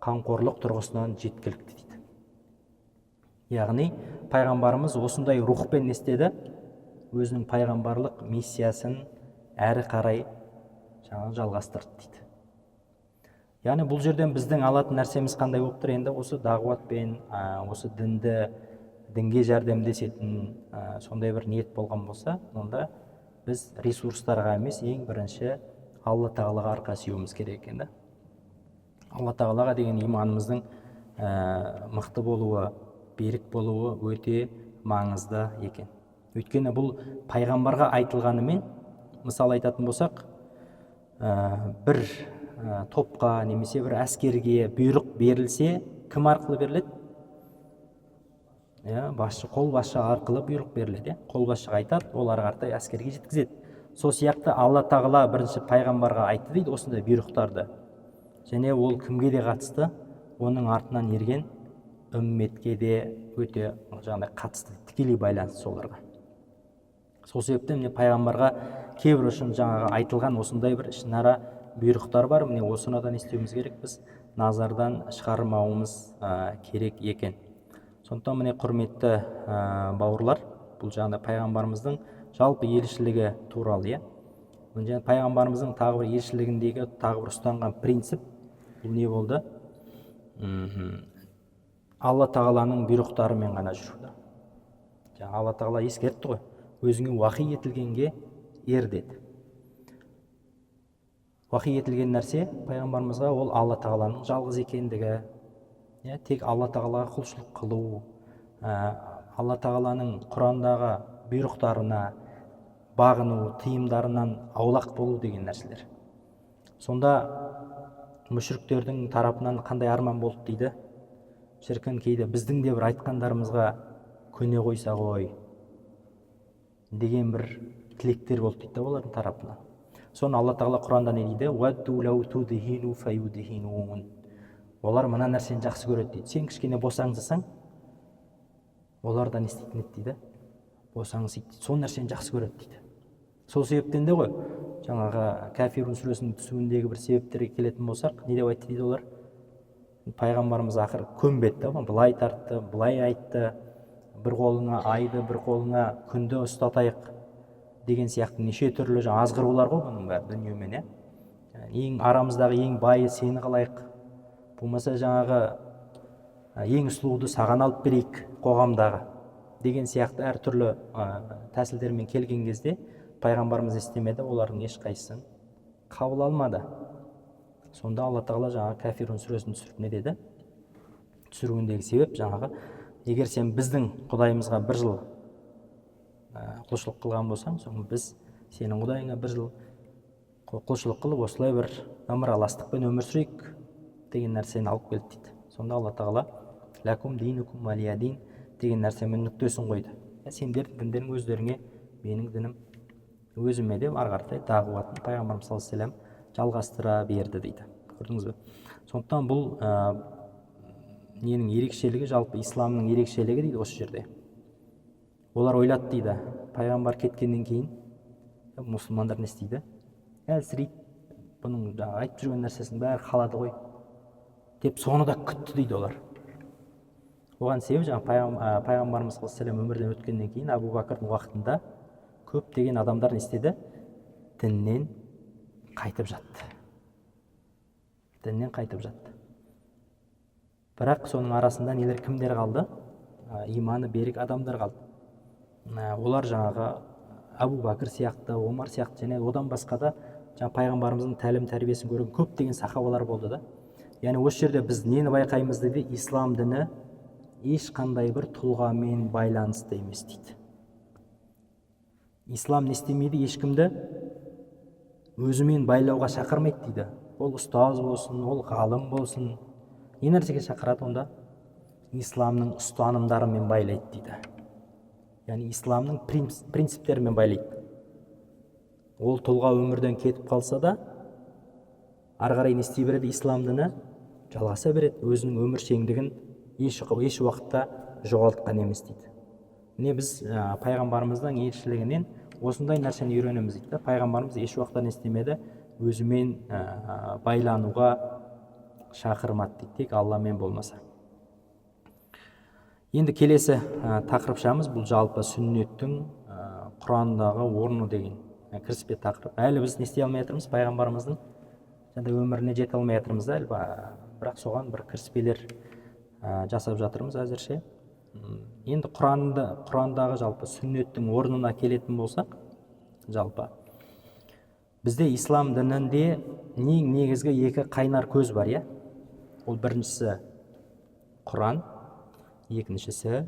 қамқорлық тұрғысынан жеткілікті дейді. Яғни пайғамбарымыз осындай рухпен не істеді? Өзінің пайғамбарлық миссиясын әрі қарай жалғастырды дейді. Яғни бұл жерден біздің алатын нәрсеміз қандай болып тұр? Енді осы дағуатпен, осы дінге жәрдемдесетін сондай бір ниет болған болса, онда біз ресурстарға емес, ең бірінші Алла тағалаға арқа сүйеуіміз керек екен. Алла тағалаға деген иманымыздың мықты болуы, берік болуы өте маңызды екен. Өйткені бұл пайғамбарға айтылғанымен, мысал айтатын болсақ, бір топқа немесе бір әскерге бұйрық берілсе, кім арқылы беріледі? Қолбасшы арқылы бұйрық беріледі. Қолбасшыға айтады, олар қаратай әскерге жеткізеді. Сол сияқты Алла тағала бірінші пайғамбарға айтты дейді осындай бұйрықтарды. Және ол кімге де қатысты? Оның артынан ерген үмметке де өте қатысты, тікелей байланысты соларға. Сол себептен міне пайғамбарға кейбір үшін айтылған осындай бір ішінара бұйрықтар бар. Міне осыны да істеуіміз керек, біз назардан шығармауымыз керек екен. Сондықтан міне құрметті бауырлар, бұл пайғамбарымыздың жалпы елшілігі туралы. Пайғамбарымыздың тағы бір елшілігіндегі тағы бір ұстанған принцип бұл не болды? Алла тағаланың бұйрықтарымен ғана жүруді. Алла тағала ескертті ғой, өзіңе уахи етілгенге ер деді. Уахи етілген нәрсе пайғамбарымызға ол Алла тағаланың жалғыз екендігі, тек Алла тағалаға құлшылық қылу, Алла тағаланың Құрандағы бұйрықтарына бағыну, тыйымдарынан аулақ болу деген нәрселер. Сонда мүшриктердің тарапынан қандай арман болды дейді? Шіркін кейде біздің де бір айтқандарымызға көне қойса ғой деген бір тілектер болды дейді олардың тарапынан. Соны Алла тағала Құранда не дейді? Вадду лау tudhinu fayudhinun. Олар мына нәрсені жақсы көреді дейді. Сен кішкене босаңсысаң, олар да не істейтін еді дейді? Босаңсиды. Сол нәрсені жақсы көреді дейді. Сол себептен де ғой, Кафирун сүресінің түсуіндегі бір себептерге келетін болсақ, не деп айтты дейді олар? Пайғамбарымыз ақыр көнбеді, былай тартты, былай айтты, бір қолыңа айды, бір қолыңа күнді ұстатайық деген сияқты неше түрлі азғырулар ғой бұның бәрі дүниемен. Ең арамыздағы ең байы сені қалайық, болмаса ең сұлуды саған алып берейік қоғамдағы деген сияқты әртүрлі тәсілдермен келген кезде пайғамбарымыз істемеді, олардың ешқайсысын қабыл алмады. Сонда Алла тағала Кафирун сүресін түсіріп не деді? Түсіруіндегі себеп егер сен біздің Құдайымызға бір жыл құлшылық қылған болсаң, соң біз сенің құдайыңа бір жыл құлшылық қылып осылай бір ымыраластықпен өмір сүрейік деген нәрсені алып келді дейді. Сонда Алла тағала ләкум динукум валия дин деген нәрсемен нүктесін қойды. Сендердің діндерің өздеріңе, менің дінім өзіме деп ары қаратай дағуатын пайғамбарымыз саллаллаху алейхи вассалам жалғастыра берді дейді. Көрдіңіз бе? Сондықтан бұл ненің ерекшелігі, жалпы исламның ерекшелігі дейді осы жерде. Олар ойлады дейді, пайғамбар кеткеннен кейін мұсылмандар не істейді? Әлсірейді, бұның айтып жүрген нәрсесінің бәрі қалады ғой деп соны да күтті дейді олар. Оған себеп пайғамбарымыз саллаллаху алейхи вассалам өмірден өткеннен кейін Абу Бәкірдің уақытында көптеген адамдар не істеді? Діннен қайтып жатты. Діннен қайтып жатты. Бірақ соның арасында нелер кімдер қалды? Иманы берік адамдар қалды. Олар жаңағы Абу Бәкір сияқты, Омар сияқты және одан басқа да пайғамбарымыздың тәлім тәрбиесін көрген көптеген сахабалар болды да. Яғни осы жерде біз нені байқаймыз дейді? Ислам діні ешқандай бір тұлғамен байланысты емес дейді. Ислам не істемейді? Ешкімді өзімен байлауға шақырмайды дейді. Ол ұстаз болсын, ол ғалым болсын, не нәрсеге шақырады онда? Исламның ұстанымдарымен байлайды дейді. Яғни исламның принциптерімен байлайды. Ол тұлға өмірден кетіп қалса да, ары қарай не істей береді? Ислам діні жалғаса береді. Өзінің өміршеңдігін еш уақытта жоғалтқан емес дейді. Міне біз пайғамбарымыздың елшілігінен осындай нәрсені үйренеміз дейді. Пайғамбарымыз еш уақытта не істемеді? Өзімен байлануға шақырмады дейді, тек Алламен болмаса. Енді келесі тақырыпшамыз бұл жалпы сүннеттің Құрандағы орны деген кіріспе тақырып. Әлі біз не істей алмай жатырмыз? Пайғамбарымыздың өміріне жете алмай жатырмыз да, бірақ соған бір кіріспелер жасап жатырмыз әзірше. Енді Құрандағы жалпы сүннеттің орнына келетін болсақ, жалпы бізде ислам дінінде негізгі екі қайнар көз бар, иә? Ол біріншісі Құран, екіншісі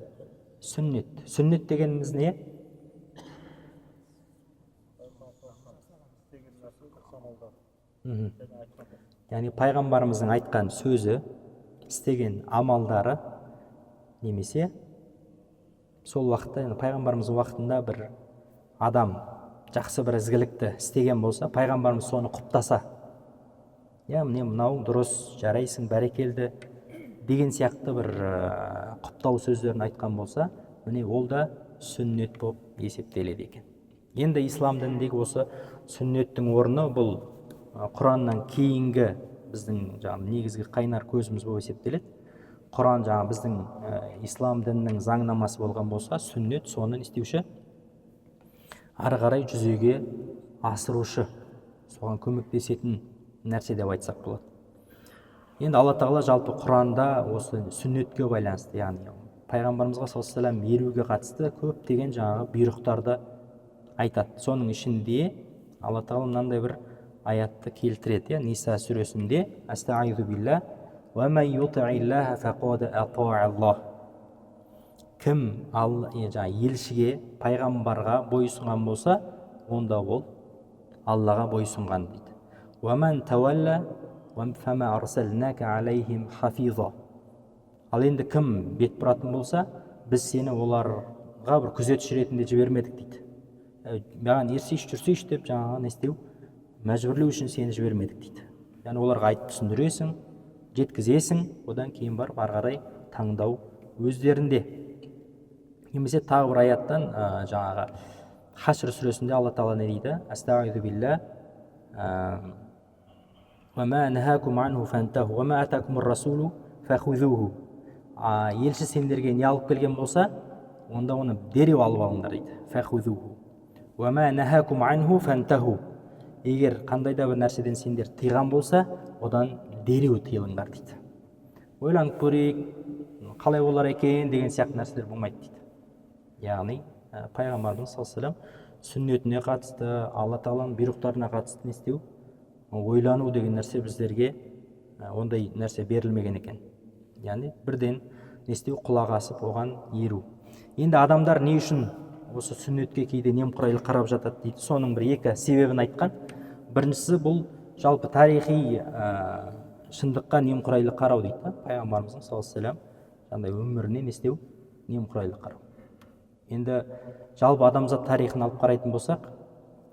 сүннет. Сүннет дегеніміз не? Яғни пайғамбарымыздың айтқан сөзі, істеген амалдары, немесе сол уақытта, пайғамбарымыздың уақытында бір адам жақсы бір ізгілікті істеген болса, пайғамбарымыз соны құптаса, міне мынау дұрыс, жарайсың, бәрекелді деген сияқты бір құптау сөздерін айтқан болса, міне ол да сүннет болып есептеледі екен. Енді ислам дініндегі осы сүннеттің орны бұл Құраннан кейінгі біздің негізгі қайнар көзіміз болып есептеледі. Құран біздің ислам дінінің заңнамасы болған болса, сүннет соны істеуші, ары қарай жүзеге асырушы, соған көмектесетін нәрсе деп айтсақ болады. Енді Алла тағала жалпы Құранда осы сүннетке байланысты, яғни пайғамбарымызға саллаллаху алейхи вассалам еруге қатысты көптеген бұйрықтарды айтады. Соның ішінде Алла тағала мынандай бір аятты келтіреді, Ниса сүресінде: Астаизу билла ва ман юти'иллаха фақад ата'аллах. Кім елшіге, пайғамбарға бойсұнған болса, онда ол Аллаға бойсұнған дейді. Ва ман тавалла фама арсалнака алейхим хафиза. Ал енді кім бет бұратын болса, біз сені оларға бір күзетші ретінде жібермедік дейді. Маған ерсейші жүрсейші деп не істеу, мәжбүрлеу үшін сені жібермедік дейді. Яғни оларға айтып түсіндіресің, жеткізесің, одан кейін ары қарай таңдау өздерінде. Немесе тағы бір аяттан Хашр сүресінде Алла тағала не дейді? Астаизу билла ва ма нахакум анху фантаху ва ма атакумур расулу фахузуху. Елші сендерге не алып келген болса, онда оны дереу алып алыңдар дейді. Фахузуху. Ва ма нахакум анху фантаху. Егер қандай да бір нәрседен сендер тыйған болса, одан дереу тыйылыңдар дейді. Ойланып көрейік, қалай болар екен деген сияқты нәрселер болмайды дейді. Яғни пайғамбардың саллаллаху алейхи вассалам сүннетіне қатысты, Алла тағаланың бұйрықтарына қатысты не істеу, ойлану деген нәрсе біздерге ондай нәрсе берілмеген екен. Яғни бірден не істеу, құлақ асып оған еру. Енді адамдар не үшін осы сүннетке кейде немқұрайлы қарап жатады дейді. Соның бір екі себебін айтқан. Біріншісі бұл жалпы тарихи шындыққа немқұрайлы қарау дейді. Пайғамбарымыздың саллаллаху алейхи вассалам жаңағыдай өміріне не істеу? Немқұрайлы қарау. Енді жалпы адамзат тарихын алып қарайтын болсақ,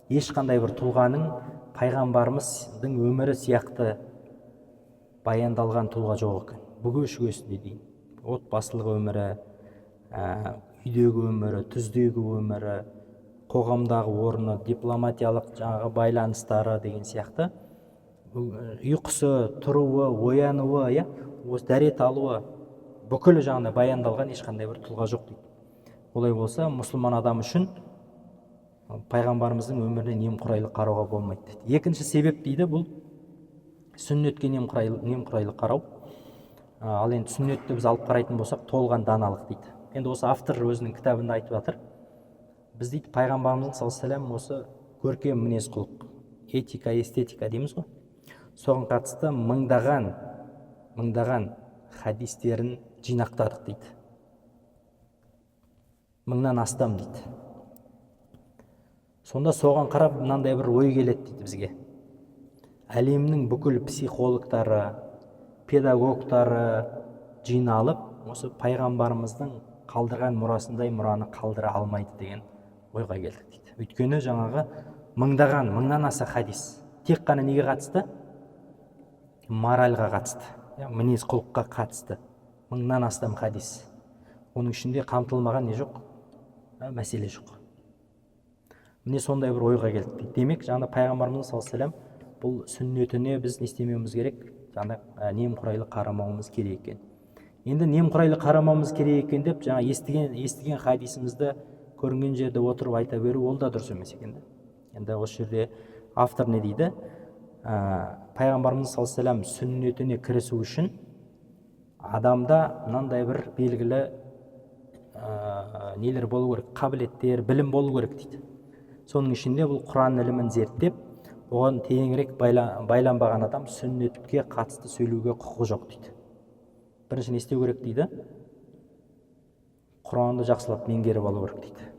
ешқандай бір тұлғаның пайғамбарымыздың өмірі сияқты баяндалған тұлға жоқ екен. Бүге шүгесіне дейін. Отбасылық өмірі, үйдегі өмірі, түздегі өмірі, қоғамдағы орны, дипломатиялық жаңағы байланыстары деген сияқты ұйқысы, тұруы, оянуы, осы дәрет алуы бүкілі жағында баяндалған ешқандай бір тұлға жоқ дейді. Олай болса, мұсылман адам үшін пайғамбарымыздың өміріне немқұрайлы қарауға болмайды дейді. Екінші себеп дейді, бұл сүннетке немқұрайлы қарау. Ал енді сүннетті біз алып қарайтын болсақ, толған даналық дейді. Енді осы автор өзінің кітабында айтып жатыр. Біз дейді пайғамбарымыздың саллаллаху алейхи вассалам осы көркем мінез құлық, этика, эстетика дейміз ғой. Соған қатысты мыңдаған хадистерін жинақтадық дейді. 1000-нан астам дейді. Сонда соған қарап мынандай бір ой келеді дейді бізге. Әлемнің бүкіл психологтары, педагогтары жиналып, осы пайғамбарымыздың қалдырған мұрасындай мұраны қалдыра алмайды деген ойға келдік дейді. Өйткені жаңағы 1000-нан аса хадис тек қана неге қатысты? Моральға қатысты, мінез құлыққа қатысты. 1000-нан астам хадис. Оның ішінде қамтылмаған не жоқ? Мәселе жоқ. Міне сондай бір ойға келдік дейді. Демек, жаңа пайғамбарымыз саллаллаху алейхи вассалам бұл сүннетіне біз не істемеуіміз керек? Жаңа немқұрайлы қарамауымыз керек екен. Енді немқұрайлы қарамауымыз керек екен деп, жаңа естіген хадисімізді көрінген жерде отырып айта беру, ол да дұрыс емес екен. Енді осы жерде автор не дейді? Пайғамбарымыз саллаллаху алейхи вассалам сүннетіне кірісу үшін адамда мынандай бір белгілі нелер болу керек, қабілеттер, білім болу керек дейді. Соның ішінде бұл Құран ілімін зерттеп, оған тереңірек байланбаған адам сүннетке қатысты сөйлеуге құқығы жоқ дейді. Бірінші не істеу керек дейді? Құранды жақсылап меңгеріп алу керек дейді.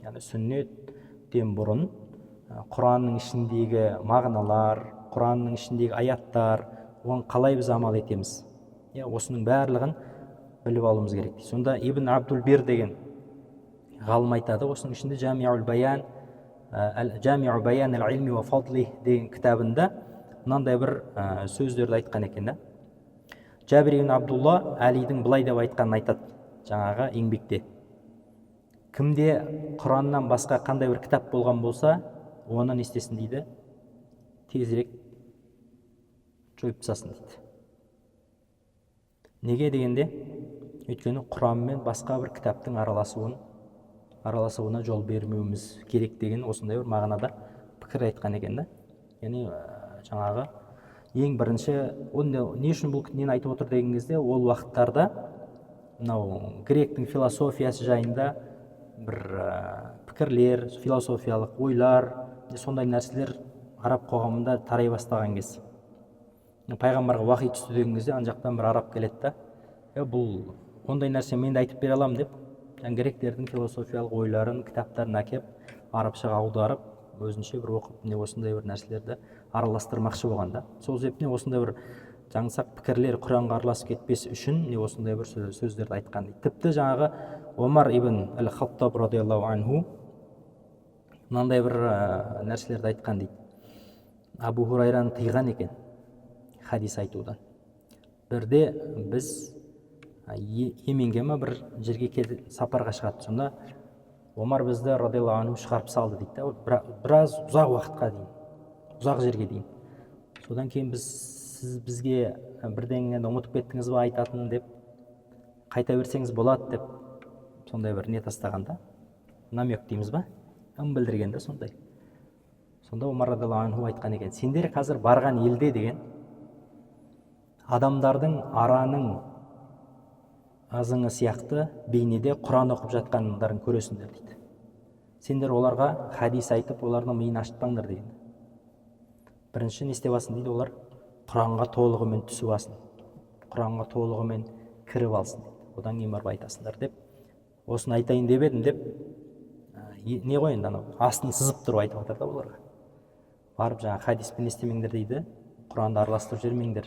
Яғни сүннеттен бұрын Құранның ішіндегі мағыналар, Құранның ішіндегі аяттар, оған қалай біз амал етеміз? Осының барлығын біліп алуымыз керек дейді. Сонда Ибн Абдул-Бир деген ғалым айтады, осының ішінде Жамиул Баян ал-Илми ва Фадли деген кітабында мынандай бір сөздерді айтқан екен. Жабир ибн Абдулла Әлидің былай деп айтқанын айтады жаңағы еңбекте. Кімде Құраннан басқа қандай бір кітап болған болса, оны не істесін дейді? Тезірек жойып тастасын дейді. Неге дегенде? Өйткені Құранмен басқа бір кітаптың араласуына жол бермеуіміз керек деген осындай бір мағынада пікір айтқан екен. Яғни жаңағы ең бірінші, не үшін бұл нені айтып отыр деген кезде, ол уақыттарда мынау гректің философиясы жайында бір пікірлер, философиялық ойлар, сондай нәрселер араб қоғамында тарай бастаған кез. Пайғамбарға уахи түсті деген кезде ана жақтан бір араб келеді да, бұл ондай нәрсе мен де айтып бере аламын деп, гректердің философиялық ойларын, кітаптарын әкеп, арабшаға аударып, өзінше бір оқып, осындай бір нәрселерді араластырмақшы болғанда. Сол себептен осындай бір жаңсақ пікірлер Құранға араласып кетпес үшін осындай бір сөздерді айтқан дейді. Тіпті жаңағы Омар ибн әл-Хаттаб радиаллаху анху мынандай бір нәрселерді айтқан дейді. Абу Хурайраны тыйған екен хадис айтудан. Бірде біз Йеменге бір жерге сапарға шығады. Сонда Омар бізді радиаллаху анху шығарып салды дейді. Біраз ұзақ уақытқа дейін, ұзақ жерге дейін. Содан кейін сіз бізге бірдеңені ұмытып кеттіңіз ба айтатын деп, қайта берсеңіз болады деп, сондай бір не тастағанда, намек дейміз ба, білдіргенде сондай. Сонда Омар радиаллаху анху айтқан екен, сендер қазір барған елде деген адамдардың араның азыңы сияқты бейнеде Құран оқып жатқандарын көресіңдер дейді. Сендер оларға хадис айтып, олардың миын ашытпаңдар деген. Бірінші не істеп алсын дейді, олар Құранға толығымен түсіп алсын, Құранға толығымен кіріп алсын дейді. Одан кейін барып айтасыңдар деп, осыны айтайын деп едім деп не ғой енді анау астын сызып тұрып айтып жатыр да оларға. Барып жаңағы хадиспен не істемеңдер дейді, Құранды араластырып жібермеңдер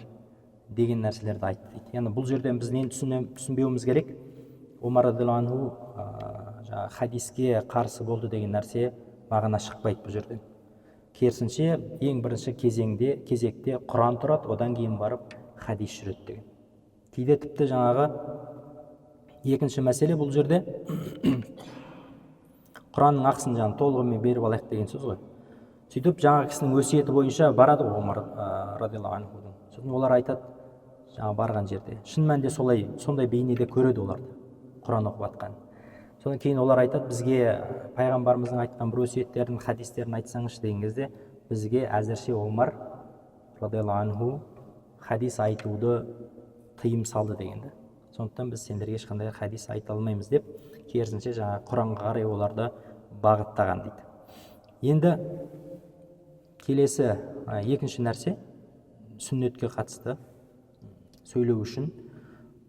деген нәрселерді айтты дейді. Яғни бұл жерден біз нені түсінбеуіміз керек? Омар радиаллаху анху жаңағы хадиске қарсы болды деген нәрсе мағына шықпайды бұл жерден. Керісінше ең бірінші кезекте Құран тұрады, одан кейін барып хадис жүреді деген. Кейде тіпті жаңағы екінші мәселе бұл жерде Құранның ақысын жаңағы толығымен беріп алайық деген сөз ғой. Сөйтіп жаңағы кісінің өсиеті бойынша барады ғой Омар радиаллаху анхудың. Сосын олар айтады, жаңағы барған жерде шын мәнінде сондай бейнеде көреді оларды Құран оқып жатқан. Содан кейін олар айтады, бізге пайғамбарымыздың айтқан бір өсиеттерін, хадистерін айтсаңызшы деген кезде, бізге әзірше Омар радиаллаху анху хадис айтуды тыйым салды дегенді. Сондықтан біз сендерге ешқандай хадис айта алмаймыз деп, керісінше жаңағы Құранға қарай оларды бағыттаған дейді. Енді келесі екінші нәрсе, сүннетке қатысты сөйлеу үшін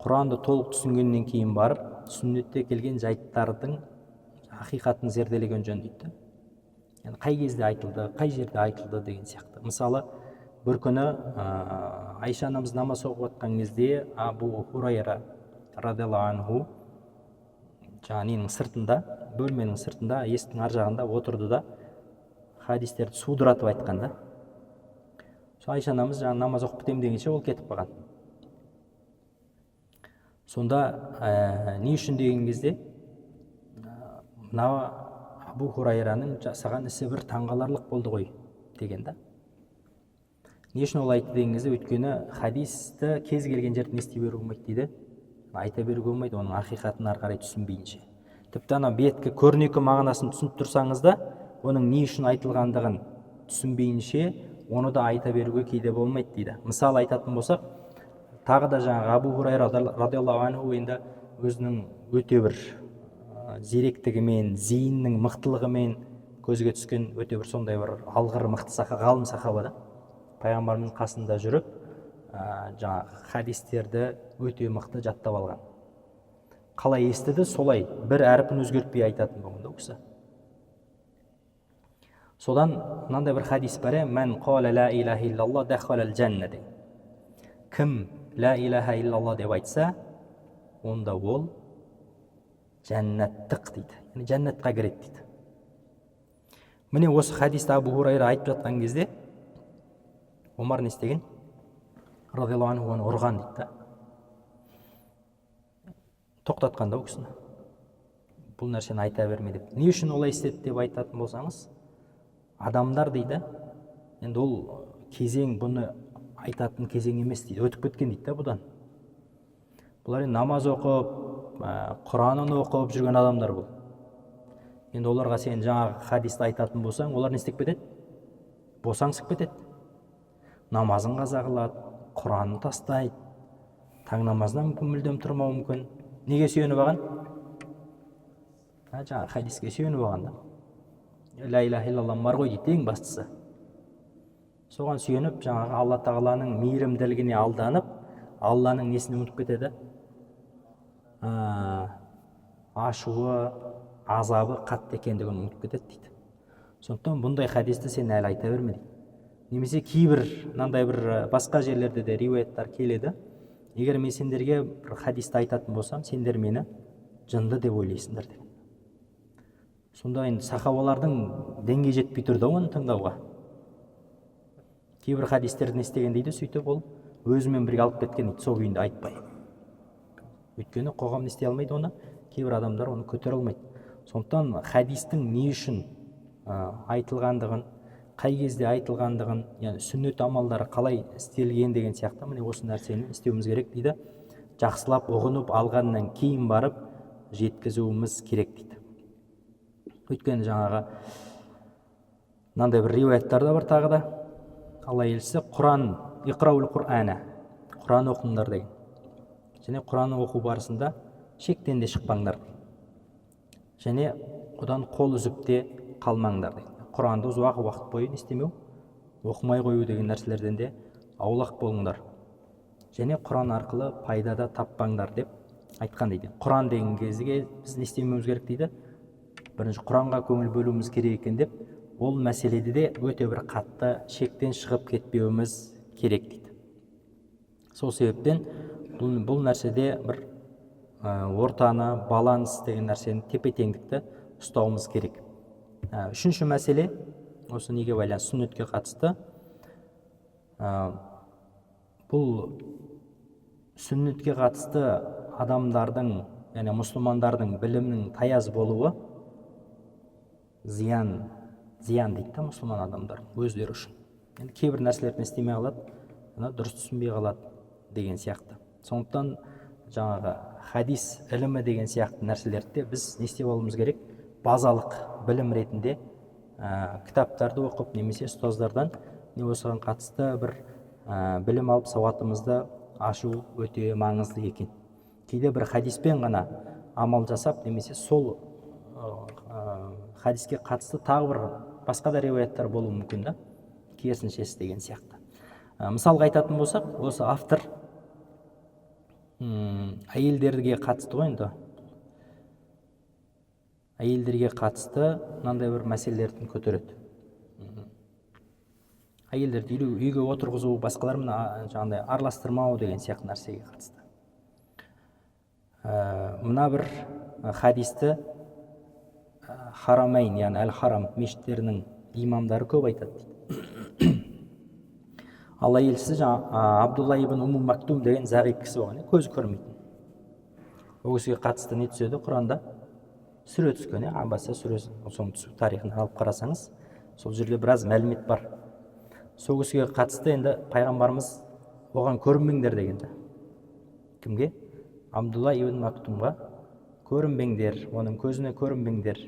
Құранды толық түсінгеннен кейін барып, сүннетте келген жайттардың ақиқатын зерделеген жөн дейді. Яғни қай кезде айтылды, қай жерде айтылды деген сияқты. Мысалы, бір күні Айша анамыз намаз оқып жатқан кезде Абу Хурайра радиаллаху анху жаңағы сыртында, бөлменің сыртында, есіктің ар жағында отырды да хадистерді судыратып айтқан да. Айша анамыз жаңағы намаз оқып бітемін дегенше ол кетіп қалған. Сонда не үшін деген кезде мына Абу Хурайраның жасаған ісі бір таңғаларлық болды ғой деген да. Не үшін ол айтты деген кезде, өйткені хадисті кез келген жерде не істей беруге болмайды дейді, айта беруге болмайды, оның ақиқатын ары қарай түсінбейінше. Тіпті ана беткі көрнекі мағынасын түсініп тұрсаңыз да, оның не үшін айтылғандығын түсінбейінше оны да айта беруге кейде болмайды дейді. Мысалы айтатын болсақ, тағы да жаңағы Абу Хурайра радиаллаху анху енді өзінің өте бір зеректігімен, зейіннің мықтылығымен көзге түскен өте бір сондай бір алғыр мықты ғалым сахаба да. Пайғамбарымыздың қасында жүріп, жаңағы хадистерді өте мықты жаттап алған. Қалай естіді, солай бір әріпін өзгертпей айтатын болған да ол кісі. Содан мынандай бір хадис бар, "Мән қала ла илаха иллаллах дахалал жанна" деген. Кім ла илаха иллаллах деп айтса, онда ол жәннаттық дейді. Яғни жәннатқа кіреді дейді. Міне осы хадисті Абу Хурайра айтып жатқан кезде Омар не істеген? Радиаллаху анху оны ұрған дейді да. Тоқтатқан да ол кісіні. Бұл нәрсені айта берме деп. Не үшін олай істеді деп айтатын болсаңыз, адамдар дейді, енді ол кезең бұны айтатын кезең емес дейді, өтіп кеткен дейді да бұдан. Бұлар намаз оқып, Құранын оқып жүрген адамдар бұл. Енді оларға сен жаңағы хадисті айтатын болсаң, олар не істеп кетеді? Босаңсып кетеді. Намазын қаза қылады, Құранын тастайды, таң намазынан мүлдем тұрмауы мүмкін. Неге сүйеніп алған? Жаңағы хадиске сүйеніп алған да. Ла илаха иллаллах бар ғой дейді ең бастысы. Соған сүйеніп, жаңағы Алла тағаланың мейірімділігіне алданып, Алланың несін ұмытып кетеді? Ашуы, азабы қатты екендігін ұмытып кетеді дейді. Сондықтан бұндай хадисті сен әлі айта берме дейді. Немесе кейбір мынандай бір басқа жерлерде де риуаяттар келеді. Егер мен сендерге бір хадисті айтатын болсам, сендер мені жынды деп ойлайсыңдар деген. Сонда енді сахабалардың деңгейі жетпей тұр да оны тыңдауға. Кейбір хадистерді не істеген дейді, сөйтіп ол өзімен бірге алып кеткен дейді, сол күйінде айтпай. Өйткені қоғам не істей алмайды оны, кейбір адамдар оны көтере алмайды. Сондықтан хадистің не үшін айтылғандығын, қай кезде айтылғандығын, яғни сүннет амалдары қалай істелген деген сияқты міне осы нәрсені істеуіміз керек дейді. Жақсылап ұғынып алғаннан кейін барып жеткізуіміз керек дейді. Өйткені жаңағы мынандай бір риуаяттар да бар тағы да. Алла елшісі Құран, иқраул Құр'ана, Құран оқыңдар деген. Және Құранды оқу барысында шектен де шықпаңдар. Және одан қол үзіп те қалмаңдар дейді. Құранды ұзақ уақыт бойы не істемеу, оқымай қою деген нәрселерден де аулақ болыңдар. Және Құран арқылы пайда да таппаңдар деп айтқан дейді. Құран деген кезге біз не істемеуіміз керек дейді? бірінші Құранға көңіл бөлуіміз керек екен деп, ол мәселеде де өте бір қатты шектен шығып кетпеуіміз керек дейді. Сол себептен бұл нәрседе бір ортаны, баланс деген нәрсені, тепе-теңдікті ұстауымыз керек. Үшінші мәселе, осы неге байланысты, сүннетке қатысты. Бұл сүннетке қатысты адамдардың, яғни мұсылмандардың білімнің таяз болуы зиян дейді да, мұсылман адамдар өздері үшін. Енді кейбір нәрселерді істемей қалады, дұрыс түсінбей қалады деген сияқты. Сондықтан жаңағы хадис ілімі деген сияқты нәрселерді біз не істеп алуымыз керек? Базалық білім ретінде кітаптарды оқып, немесе ұстаздардан не осыған қатысты бір білім алып, сауатымызды ашу өте маңызды екен. Кейде бір хадиспен ғана амал жасап, немесе сол хадиске қатысты тағы бір басқа да риуаяттар болуы мүмкін да, керісінше деген сияқты. Мысалға айтатын болсақ, осы автор әйелдерге қатысты ғой, енді әйелдерге қатысты мынандай бір мәселелерді көтереді. Әйелдерді үйге отырғызу, басқалармен жаңағыдай араластырмау деген сияқты нәрсеге қатысты. Мына бір хадисті Харамейн, яғни Әл-Харам мешіттерінің имамдары көп айтады дейді. Ал әйелсіз Абдулла ибн Умм Мактум деген зағип кісі болған, көзі көрмейтін. Ол кісіге қатысты не түседі? Құранда сүре түскен, Абаса сүресі, соның түсу тарихын алып қарасаңыз, сол жерде біраз мәлімет бар. Сол кісіге қатысты енді пайғамбарымыз оған көрінбеңдер дегенді. Кімге? Абдулла ибн Мактумға көрінбеңдер, оның көзіне көрінбеңдер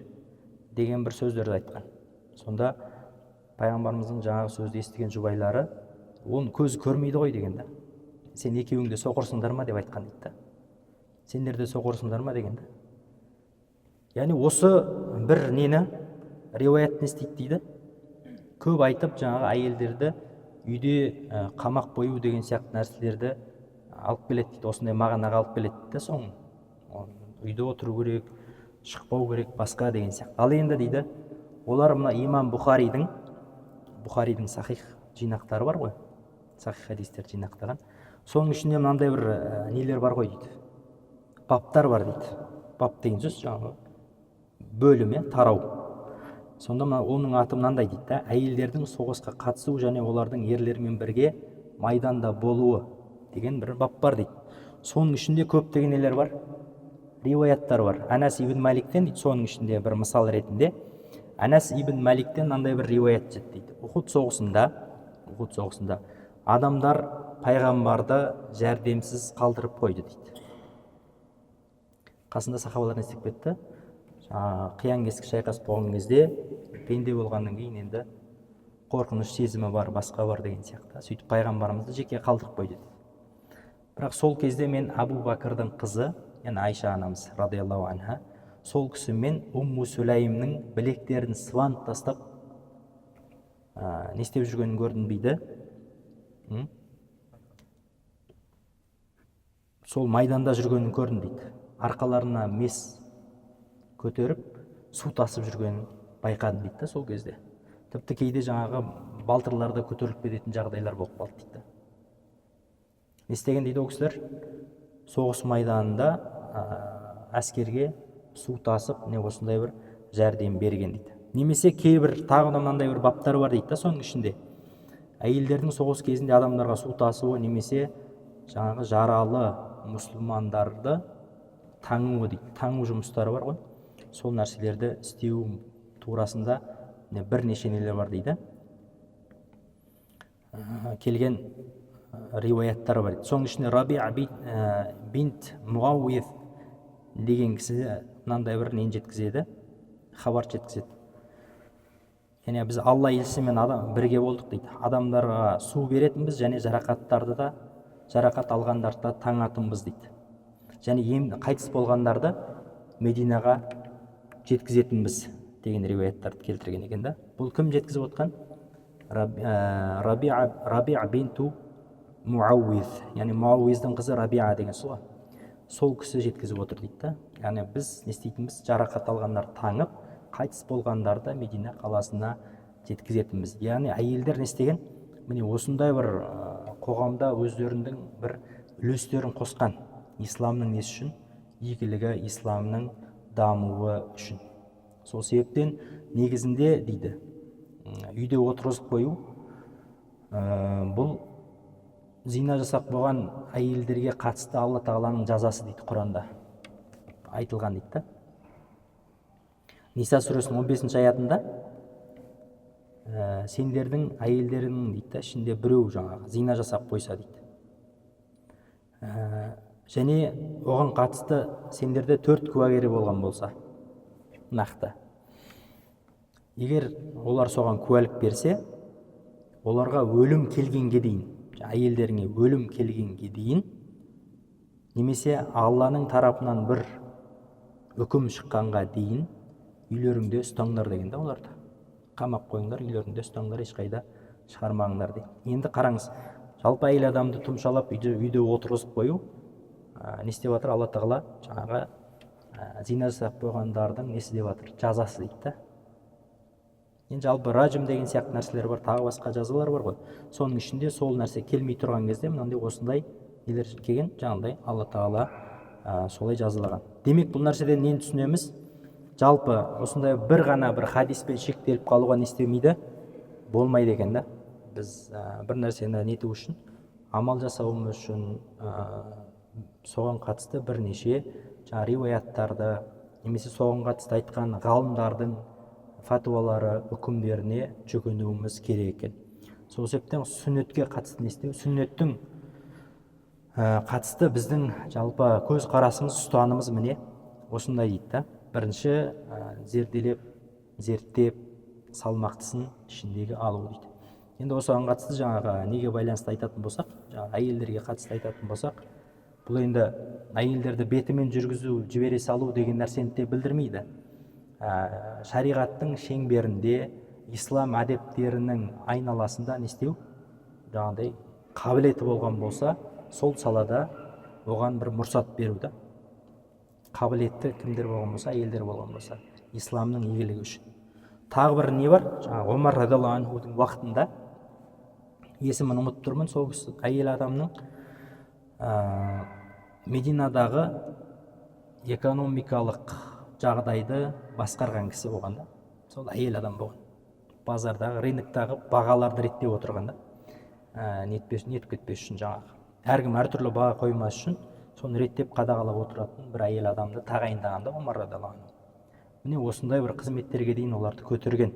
деген бір сөздерді айтқан. Сонда пайғамбарымыздың жаңағы сөзді естіген жұбайлары, оның көзі көрмейді ғой дегенді. Сен екеуің де соқырсыңдар ма деп айтқан дейді. Сендер де соқырсыңдар ма дегенді. Яғни осы бір нені риуаят не істейді дейді. Көп айтып жаңағы әйелдерді үйде қамақ қою деген сияқты нәрселерді алып келеді дейді. Осындай мағынаға алып келеді дейді. Соң үйде отыру керек, шықпау керек, басқа деген сияқты. Ал енді дейді, олар мына имам Бұхаридың сахих жинақтары бар ғой, сахих хадистер жинақтаған. Соның ішінде мынандай бір нелер бар ғой дейді. Баптар бар дейді. Бап деген сөз жаңағы бөлім, тарау. Сонда оның аты мынандай дейді, әйелдердің соғысқа қатысу және олардың ерлермен бірге майданда болуы деген бір бап бар дейді. Соның ішінде көптеген нелер бар, риуаяттар бар. Анас ибн Маликтен дейді, соның ішінде бір мысал ретінде Анас ибн Маликтен мынандай бір риуаят жетті дейді. Ухуд соғысында адамдар пайғамбарды жәрдемсіз қалдырып қойды дейді. Қасында сахабалар не істеп кетті? Қиян кескі шайқас болған кезде пенде болғаннан кейін енді қорқыныш сезімі бар, басқа бар деген сияқты. Сөйтіп пайғамбарымызды жеке қалдырып қойды дейді. Бірақ сол кезде мен Абу Бакырдың қызы, яғни Айша анамыз радиаллаху анха, сол кісімен Умму Сүлеймнің білектерін сыванып тастап не істеп жүргенін көрдім дейді. Сол майданда жүргенін көрдім дейді. Арқаларына мес көтеріп су тасып жүргенін байқадым дейді сол кезде. Тіпті кейде жаңағы балтырларда көтеріліп кететін жағдайлар болып қалды дейді. Не істеген дейді ол кісілер? Соғыс майданында әскерге су тасып, не осындай бір жәрдем берген дейді. Немесе кейбір тағы да мынандай бір баптар бар дейді. Соның ішінде әйелдердің соғыс кезінде адамдарға су тасуы, немесе жаңағы жаралы мұсылмандарды таңуы дейді. Таңу жұмыстары бар ғой. Сол нәрселерді істеу турасында бірнеше нелер бар дейді. Келген риуаяттар бар. Соның ішінде Рабиа бинт Муауид деген кісі мынандай бір нен жеткізеді, хабар жеткізеді. Яғни біз Алла елшісімен бірге болдық дейді. Адамдарға су беретінбіз және жарақат алғандарды таңатынбыз дейді. Және қайтыс болғандарды Мединаға жеткізетінбіз деген риуаяттарды келтірген екен да. Бұл кім жеткізіп отқан? Рабиа бинту Муауид, яғни Муауиздің қызы Рабиа деген сол кісі жеткізіп отыр дейді. Яғни біз не істейтінбіз? Жарақат алғандарды таңып, қайтыс болғандарды Медина қаласына жеткізетінбіз. Яғни әйелдер не істеген? Міне осындай бір қоғамда өздерінің бір үлестерін қосқан, исламның несі үшін? Игілігі, исламның дамуы үшін. Сол себептен негізінде дейді, үйде отырғызып қою бұл зина жасап болған әйелдерге қатысты Алла тағаланың жазасы дейді, Құранда айтылған дейді. Ниса сүресінің 15 аятында сендердің әйелдерінің дейді, ішінде біреу жаңағы зина жасап қойса дейді. Және оған қатысты сендерде 4 куәгері болған болса, нақты. Егер олар соған куәлік берсе, оларға өлім келгенге дейін, әйелдеріңе өлім келгенге дейін, немесе Алланың тарапынан бір үкім шыққанға дейін үйлеріңде ұстаңдар дегенде, оларды қамап қойыңдар, үйлеріңде ұстаңдар, ешқайда шығармаңдар дейді. Енді қараңыз, жалпы әйел адамды тұмшалап үйде отырғызып қою не істеп жатыр? Алла тағала жаңағы зина жасап қойғандардың несі деп жатыр? Жазасы дейді. Енді жалпы ражым деген сияқты нәрселер бар, тағы басқа жазалар бар ғой. Соның ішінде сол нәрсе келмей тұрған кезде мынандай осындай нелер келген, жаңағыдай Алла тағала солай жазалаған. Демек, бұл нәрседен нені түсінеміз? Жалпы осындай бір ғана бір хадиспен шектеліп қалуға не істемейді? Болмайды екен да. Біз бір нәрсені нету үшін, амал жасауымыз үшін соған қатысты бірнеше риуаяттарды, немесе соған қатысты айтқан ғалымдардың фатуалары, үкімдеріне жүгінуіміз керек екен. Сол себептен сүннетке қатысты не істеу? Сүннеттің қатысты біздің жалпы көз қарасымыз, ұстанымыз міне осындай дейді. Бірінші зерделеп, зерттеп, салмақтысын ішіндегі алу дейді. Енді осыған қатысты жаңағы неге байланысты айтатын болсақ, жаңағы әйелдерге қатысты айтатын болсақ, бұл енді әйелдерді бетімен жүргізу, жібере салу деген нәрсені де білдірмейді. Шариғаттың шеңберінде, ислам әдептерінің айналасында не істеу? Жаңағыдай қабілеті болған болса, сол салада оған бір мұрсат беруді. Қабілетті кімдер болған болса, әйелдер болған болса, исламның игілігі үшін. Тағы бір не бар? Жаңағы Омар радиаллаху анхудың уақытында, есімін ұмытып тұрмын, сол әйел адамның Мединадағы экономикалық жағдайды басқарған кісі болғанда, сол әйел адам болған. Базардағы, рыноктағы бағаларды реттеп отырғанда, нетіп кетпес үшін жаңағы. Әркім әртүрлі баға қоймас үшін соны реттеп қадағалап отыратын бір әйел адамды тағайындағанда Омар радиаллаху анху. Міне осындай бір қызметтерге дейін оларды көтерген.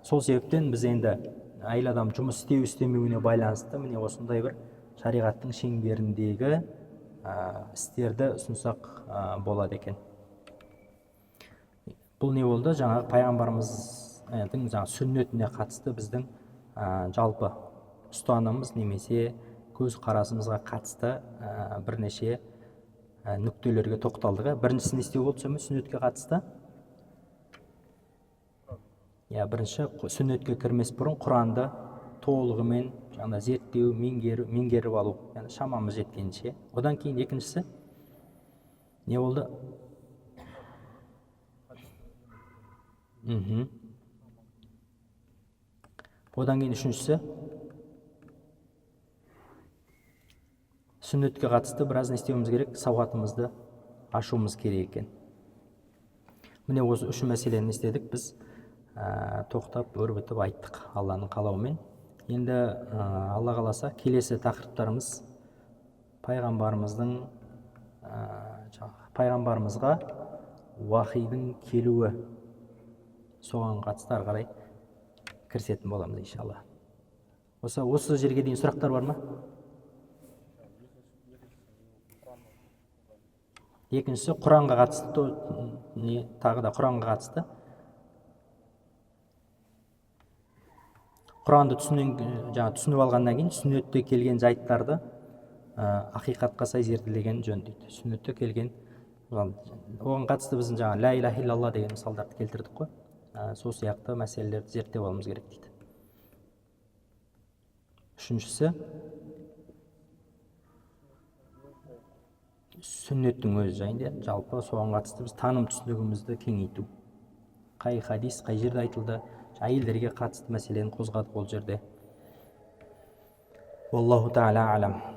Сол себептен біз енді әйел адам жұмыс істеу істемеуіне байланысты міне осындай бір шариғаттың шеңберіндегі істерді ұсынсақ болады екен. Бұл не болды? Жаңағы пайғамбарымыздың сүннетіне қатысты біздің жалпы ұстанымыз немесе көз қарасымызға қатысты бірнеше нүктелерге тоқталдық. Біріншісін істеу болды сүннетке қатысты. Бірінші сүннетке кірмес бұрын Құранды толығымен зерттеу, меңгеріп алу, шамамыз жеткенше. Одан кейін екіншісі не болды? Одан кейін үшіншісі сүннетке қатысты біраз не істеуіміз керек? Сауатымызды ашуымыз керек екен. Міне осы үш мәселені істедік, біз тоқтап өрбітіп айттық Алланың қалауымен. Енді Алла қаласа келесі тақырыптарымыз пайғамбарымызға уахидың келуі, соған қатысты ары қарай кірісетін боламыз иншалла. Осы жерге дейін сұрақтар бар ма? Екіншісі Құранға қатысты, тағы да Құранға қатысты. Құранды түсініп алғаннан кейін сүннетте келген жайттарды ақиқатқа сай зерделеген жөн дейді. Сүннетте келген, оған қатысты біздің ла иляха иллалла деген мысалдарды келтірдік қой. Сол сияқты мәселелерді зерттеп алуымыз керек дейді. Үшіншісі сүннеттің өзі жайында, жалпы соған қатысты біз таным түсінігімізді кеңейту. қай хадис қай жерде айтылды, әйелдерге қатысты мәселені қозғадық ол жерде. Wallahu ta'ala alam.